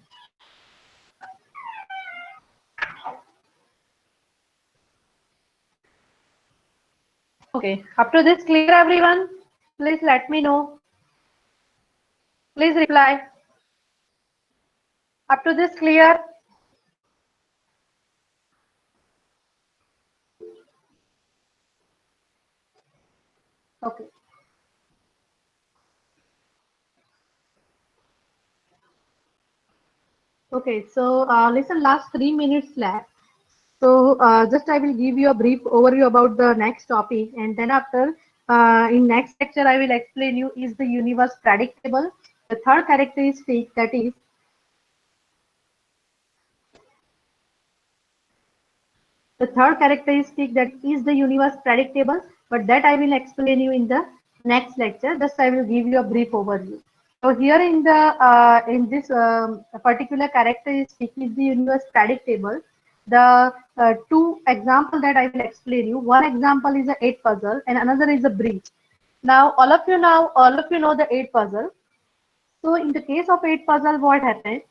Okay, up to this clear everyone? Please let me know. Please reply. Up to this clear? Okay. Okay, so listen, last 3 minutes left. So just I will give you a brief overview about the next topic, and then after in next lecture I will explain you, is the universe predictable? The third characteristic, that is the third characteristic, that is the universe predictable? but that I will explain you in the next lecture. Just I will give you a brief overview. So here in this particular characteristic is the universe predictable. The two example that I will explain you. One example is a eight puzzle, and another is a breach. Now all of you know the eight puzzle. So in the case of eight puzzle, what happens?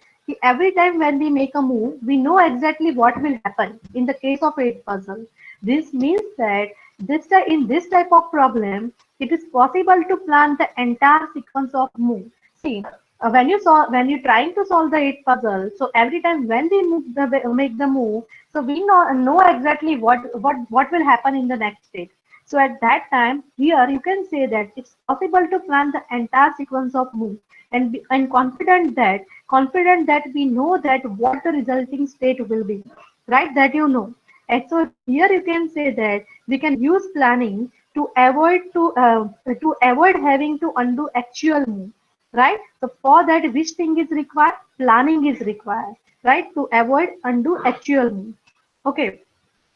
Every time when we make a move, we know exactly what will happen. In the case of eight puzzle, this means that in this type of problem, it is possible to plan the entire sequence of move. See, when you trying to solve the eight puzzle, so every time when we make the move, so we know exactly what will happen in the next stage. So at that time, here you can say that it's possible to plan the entire sequence of move and confident that we know that what the resulting state will be, right? That you know. And so here you can say that we can use planning to avoid having to undo actual move, right? So for that, which thing is required? Planning is required, right? To avoid undo actual move. Okay.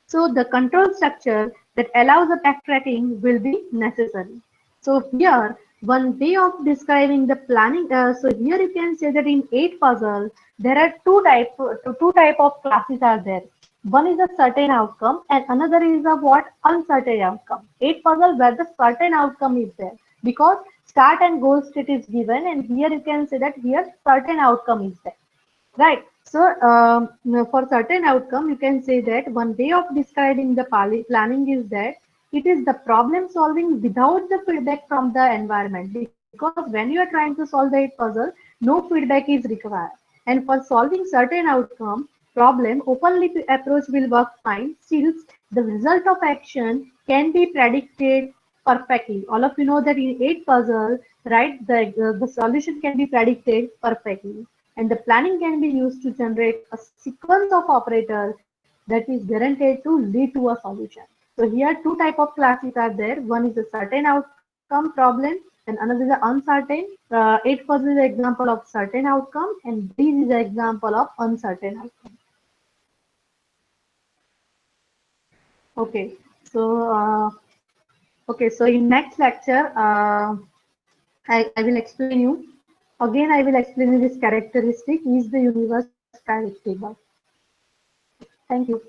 So the control structure that allows the backtracking will be necessary. So here, one way of describing the planning. So here you can say that in eight puzzle, there are two type of classes are there. One is a certain outcome, and another is a what uncertain outcome. Eight puzzle where the certain outcome is there because start and goal state is given, and here you can say that here certain outcome is there. Right. So, for certain outcome, you can say that one way of describing the planning is that it is the problem solving without the feedback from the environment. Because when you are trying to solve the puzzle, no feedback is required. And for solving certain outcome problem, openly approach will work fine. Still, the result of action can be predicted perfectly. All of you know that in eight puzzle, right, the solution can be predicted perfectly, and the planning can be used to generate a sequence of operators that is guaranteed to lead to a solution. So here two type of classes are there. One is a certain outcome problem and another is an uncertain. Eight puzzle is an example of certain outcome and breeze is an example of uncertain outcome. Okay, so okay, so in next lecture, I will explain you. Again, I will explain you this characteristic is the universe predictable. Thank you.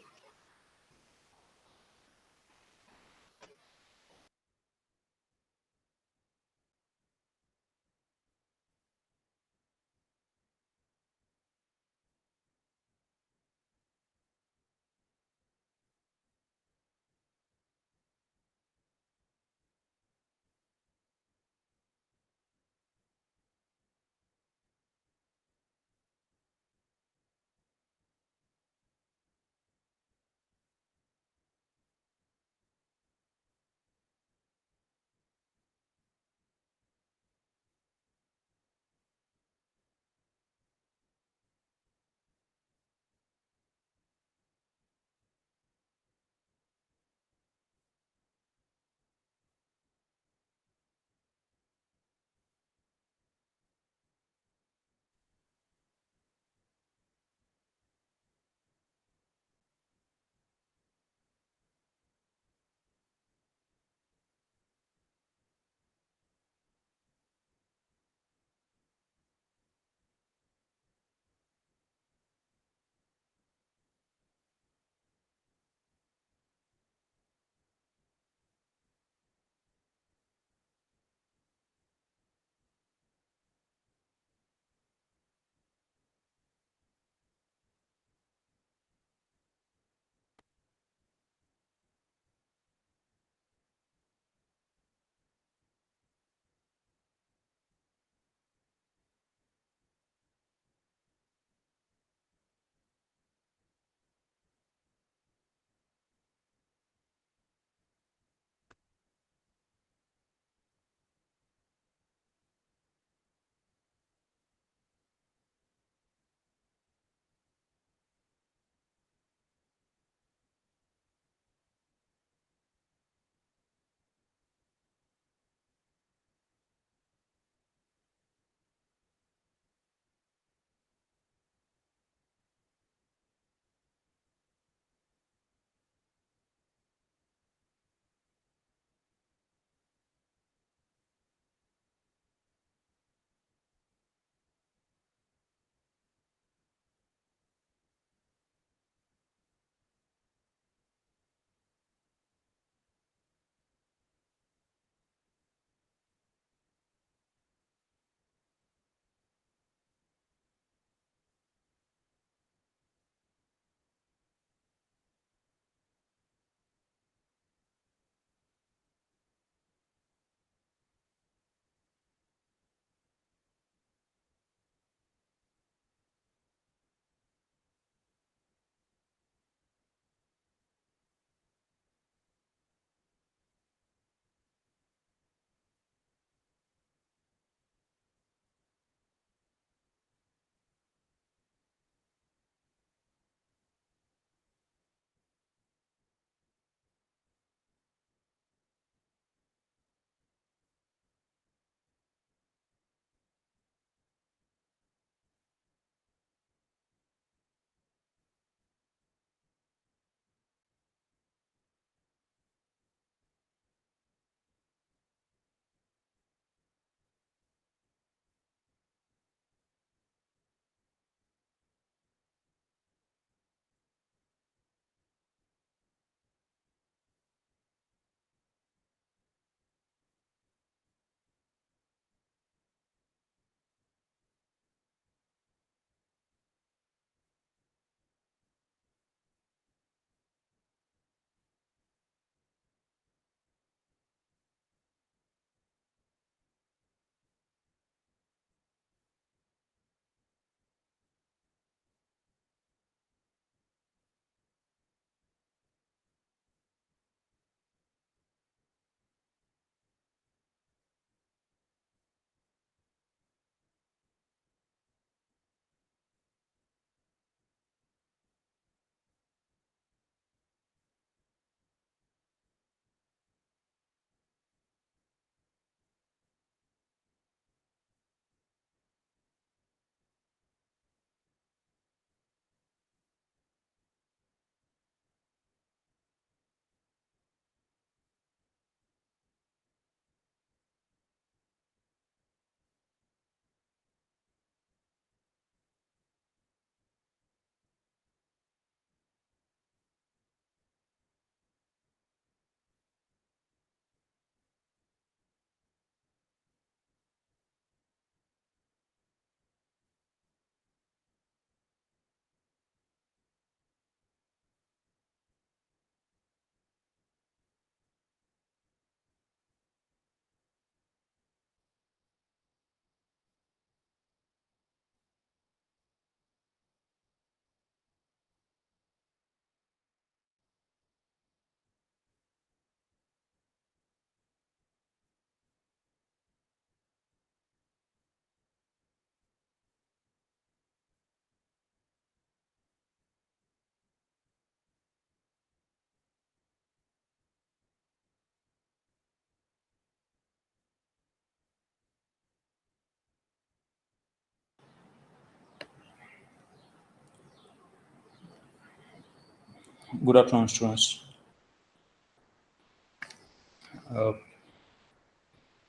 Good afternoon, students.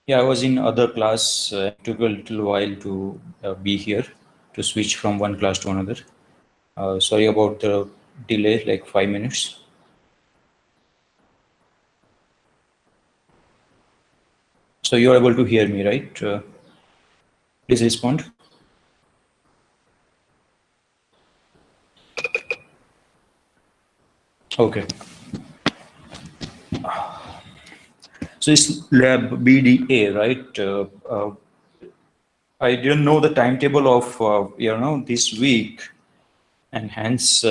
Yeah, I was in other class. It took a little while to be here, to switch from one class to another. Sorry about the delay, like 5 minutes. So you're able to hear me, right? Please respond. Okay. So it's lab BDA, right? I didn't know the timetable of this week, and hence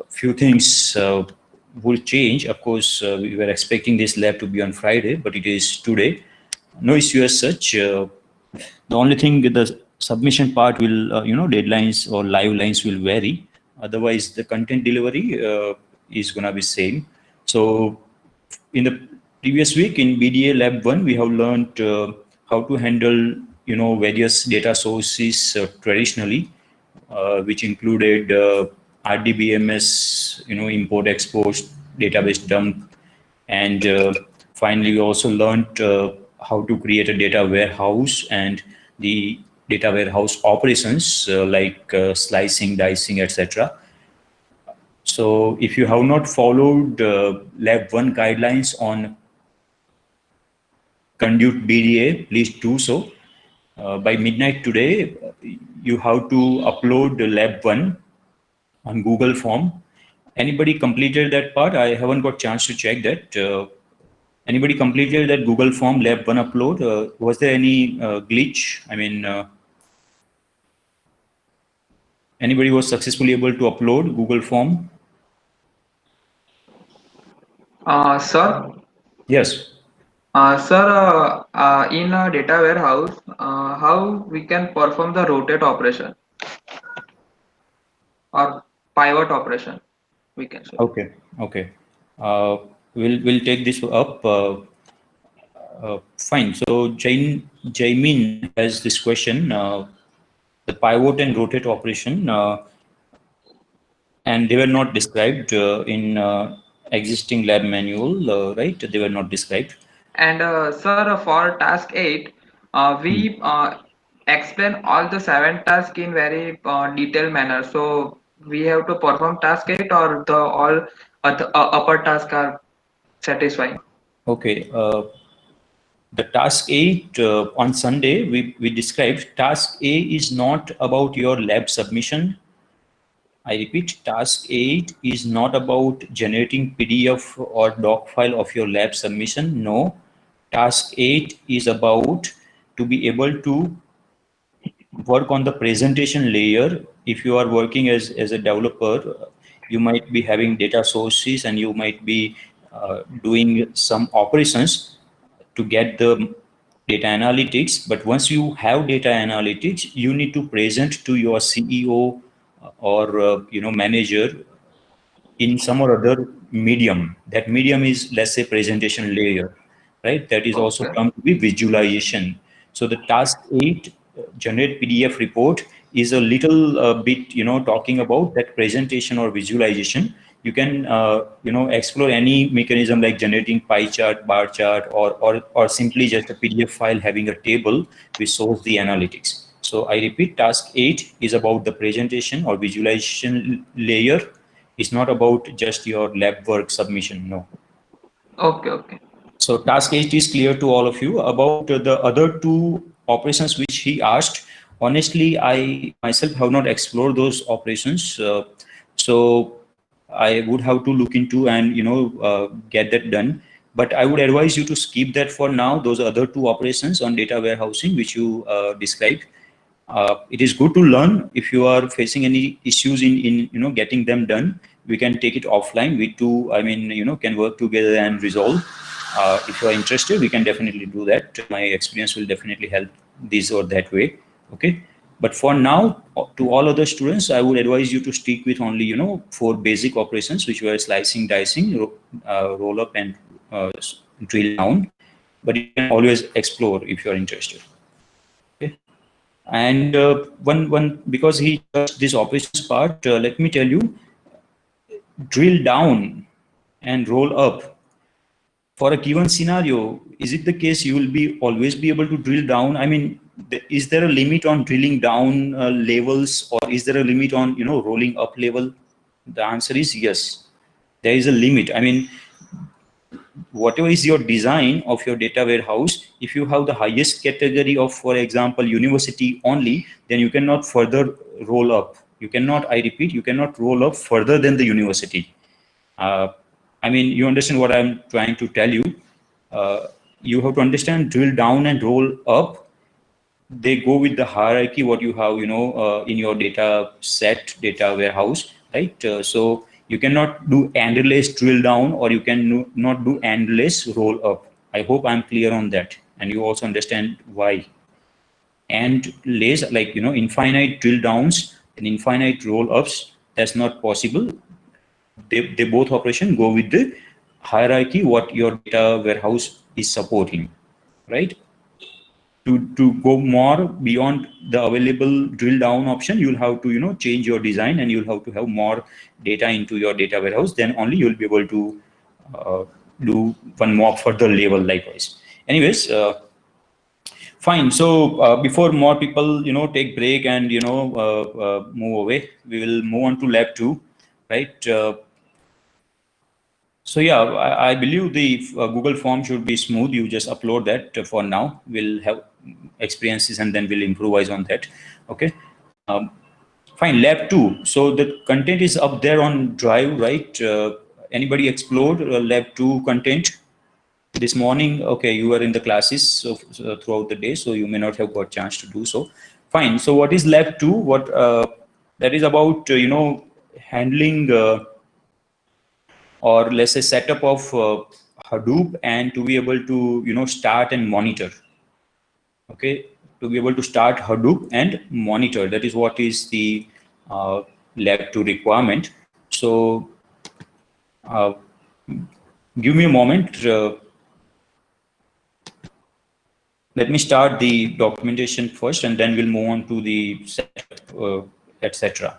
few things will change. Of course, we were expecting this lab to be on Friday, but it is today. No issue as such. The only thing, the submission part will, deadlines or live lines will vary. Otherwise, the content delivery is gonna be same. So in the previous week in BDA Lab 1, we have learned how to handle, various data sources traditionally, which included RDBMS, import, export, database dump, and finally we also learned how to create a data warehouse and the data warehouse operations like slicing, dicing, etc. So if you have not followed Lab 1 guidelines on Conduit BDA, please do so. By midnight today, you have to upload the Lab 1 on Google Form. Anybody completed that part? I haven't got chance to check that. Anybody completed that Google Form Lab 1 upload? Was there any glitch? I mean, anybody was successfully able to upload Google Form? Sir, Yes. in a data warehouse, how we can perform the rotate operation or pivot operation, we can say. Okay. Okay. Uh, we'll take this up. Fine. So Jaimin has this question: the pivot and rotate operation, and they were not described in existing lab manual, right? They were not described. And sir, for task 8, Hmm. we explain all the 7 tasks in very detailed manner. So we have to perform task 8 or the all the upper tasks are satisfying. Okay. The task 8 on Sunday, we described task A is not about your lab submission. I repeat, task 8 is not about generating PDF or doc file of your lab submission. No, task 8 is about to be able to work on the presentation layer. If you are working as a developer, you might be having data sources and you might be doing some operations to get the data analytics. But once you have data analytics, you need to present to your CEO or manager in some or other medium. That medium is, let's say, presentation layer, right? That is also Okay. termed to be visualization. So the task 8 generate PDF report is a little bit, talking about that presentation or visualization. You can, explore any mechanism like generating pie chart, bar chart, or simply just a PDF file having a table which shows the analytics. So I repeat, task 8 is about the presentation or visualization layer. It's not about just your lab work submission. No. Okay. Okay. So task 8 is clear to all of you. About the other two operations which he asked, honestly, I myself have not explored those operations. So I would have to look into and get that done. But I would advise you to skip that for now. Those other two operations on data warehousing which you described. It is good to learn. If you are facing any issues in getting them done, we can take it offline. We two, I mean, can work together and resolve. If you are interested, we can definitely do that. My experience will definitely help this or that way. Okay. But for now, to all other students, I would advise you to stick with only 4 basic operations, which were slicing, dicing, roll up, and drill down. But you can always explore if you are interested. Okay. And one because he touched this operations part, let me tell you, drill down and roll up for a given scenario, is it the case you will be always be able to drill down? I mean, is there a limit on drilling down levels, or is there a limit on rolling up level? The answer is yes. There is a limit. I mean, whatever is your design of your data warehouse, if you have the highest category of, for example, university only, then you cannot further roll up. You cannot, I repeat, you cannot roll up further than the university. I mean, you understand what I'm trying to tell you. You have to understand drill down and roll up. They go with the hierarchy what you have, in your data set, data warehouse, right? So you cannot do endless drill down, or you can not do endless roll up. I hope I'm clear on that, and you also understand why. And less, like infinite drill downs and infinite roll ups, that's not possible. They both operation go with the hierarchy what your data warehouse is supporting, right? To go more beyond the available drill down option, you'll have to change your design, and you'll have to have more data into your data warehouse. Then only you'll be able to do one more further level likewise. Anyways, fine. So before more people take break and move away, we will move on to lab 2, right? So yeah, I believe the Google form should be smooth. You just upload that for now. We'll have experiences and then we'll improvise on that. Okay. Fine. Lab 2. So the content is up there on Drive, right? Anybody explored Lab 2 content this morning? Okay, you were in the classes so throughout the day, so you may not have got chance to do so. Fine. So what is Lab 2? What that is about? Handling. Or let's say setup of Hadoop, and to be able to start and monitor. Okay, to be able to start Hadoop and monitor. That is what is the lab 2 requirement. So give me a moment. Let me start the documentation first, and then we'll move on to the setup, etc.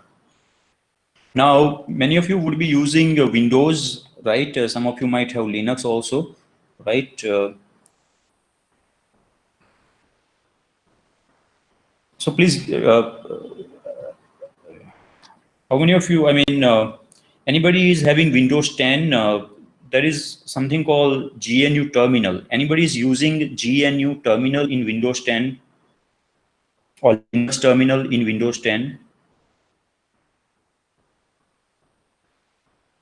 Now, many of you would be using Windows, right? Some of you might have Linux also, right? So please, how many of you, I mean, anybody is having Windows 10, there is something called GNU terminal. Anybody is using GNU terminal in Windows 10 or Linux terminal in Windows 10?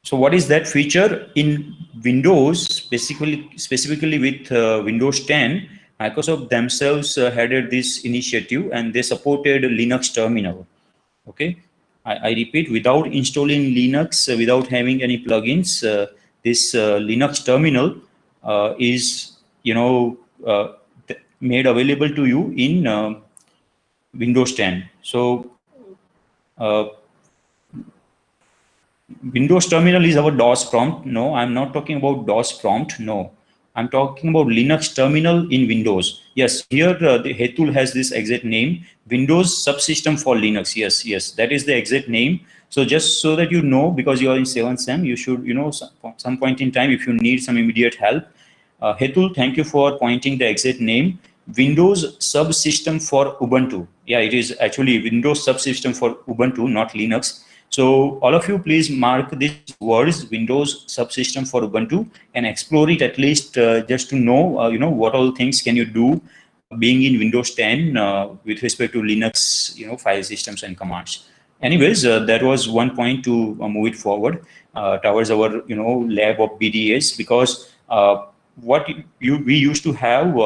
So what is that feature in Windows, specifically with Windows 10? Microsoft themselves headed this initiative, and they supported Linux terminal. Okay, I repeat, without installing Linux, without having any plugins, this Linux terminal is made available to you in Windows 10. So Windows terminal is our DOS prompt. No, I'm not talking about DOS prompt. No, I'm talking about Linux terminal in Windows. Yes, here the Hetul has this exact name, Windows subsystem for Linux. Yes, yes, that is the exact name. So just so that you know, because you are in 7th SEM, you should, some point in time, if you need some immediate help. Hetul, thank you for pointing the exact name. Windows subsystem for Ubuntu. Yeah, it is actually Windows subsystem for Ubuntu, not Linux. So all of you, please mark these words, Windows subsystem for Ubuntu, and explore it at least just to know, what all things can you do being in Windows 10 with respect to Linux, file systems and commands. Anyways, that was one point to move it forward towards our, lab of BDS, because what we used to have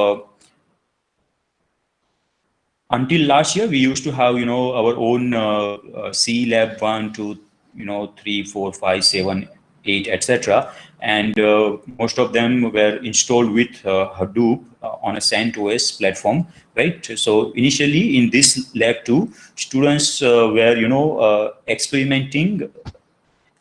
until last year, we used to have our own C lab 1, 2, 3, 4, 5, 7, 8, etc. And most of them were installed with Hadoop on a CentOS platform, right? So initially in this lab 2, students were experimenting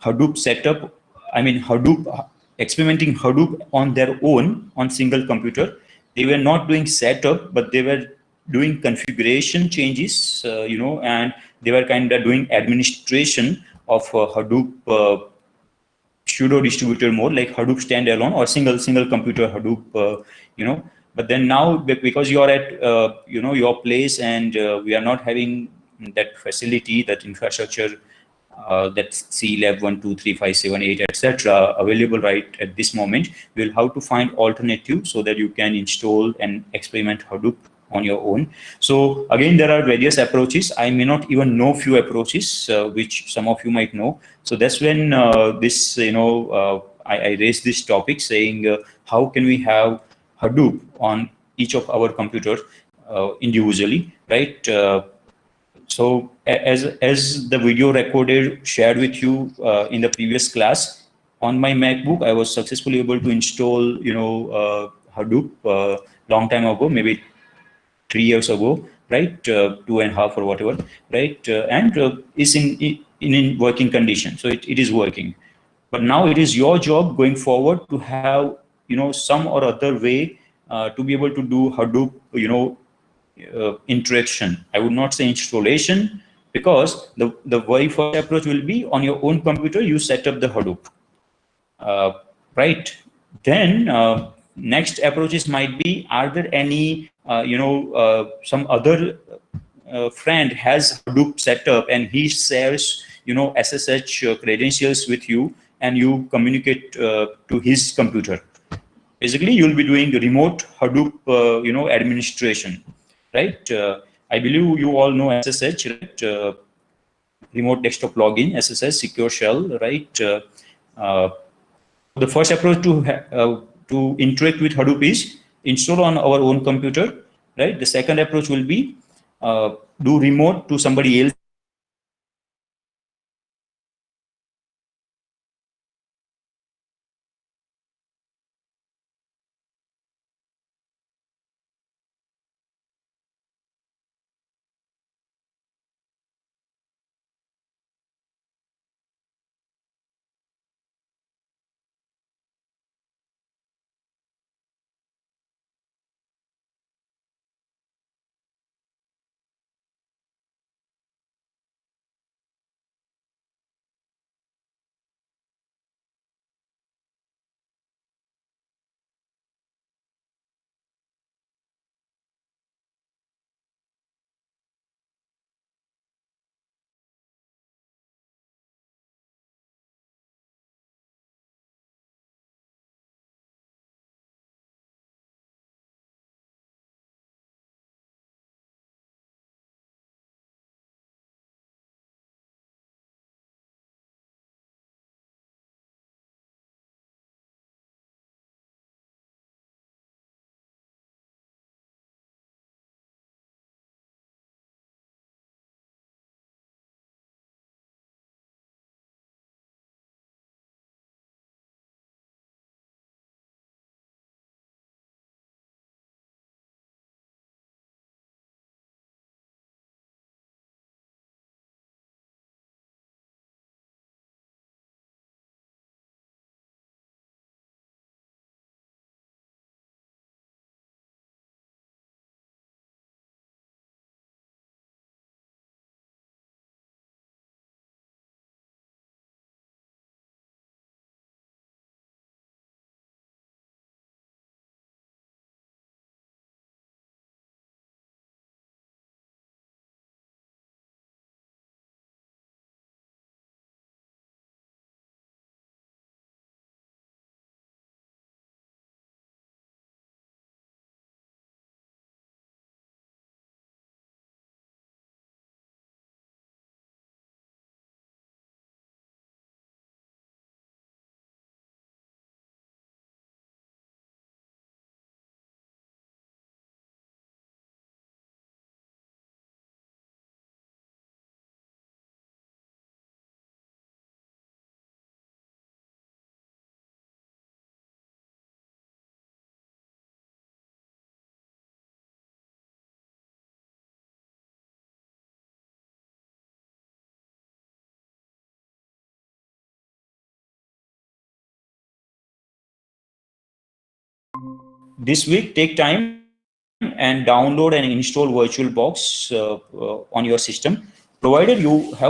Hadoop setup. I mean Hadoop, experimenting Hadoop on their own on single computer. They were not doing setup, but they were doing configuration changes, and they were kind of doing administration of Hadoop pseudo distributed mode like Hadoop standalone or single computer Hadoop, but then now because you are at your place, and we are not having that facility, that infrastructure, that C lab 1, 2, 3, 5, 7, 8, etc. available right at this moment. We'll have to find alternative so that you can install and experiment Hadoop on your own. So again, there are various approaches. I may not even know few approaches, which some of you might know. So that's when I raised this topic, saying how can we have Hadoop on each of our computers individually, right? So as the video recorded shared with you in the previous class, on my MacBook, I was successfully able to install Hadoop long time ago, maybe 3 years ago, right? 2.5 or whatever, right? And is in working condition, so it is working. But now it is your job going forward to have some or other way to be able to do Hadoop interaction. I would not say installation, because the very first approach will be on your own computer, you set up the Hadoop, uh, right? Then next approaches might be, are there any some other friend has Hadoop set up and he shares SSH credentials with you, and you communicate to his computer. Basically, you'll be doing remote Hadoop administration, right? I believe you all know SSH, right? Remote desktop login, SSH, secure shell, right? The first approach to interact with Hadoop is install on our own computer, right? The second approach will be do remote to somebody else. This week, take time and download and install VirtualBox on your system, provided you have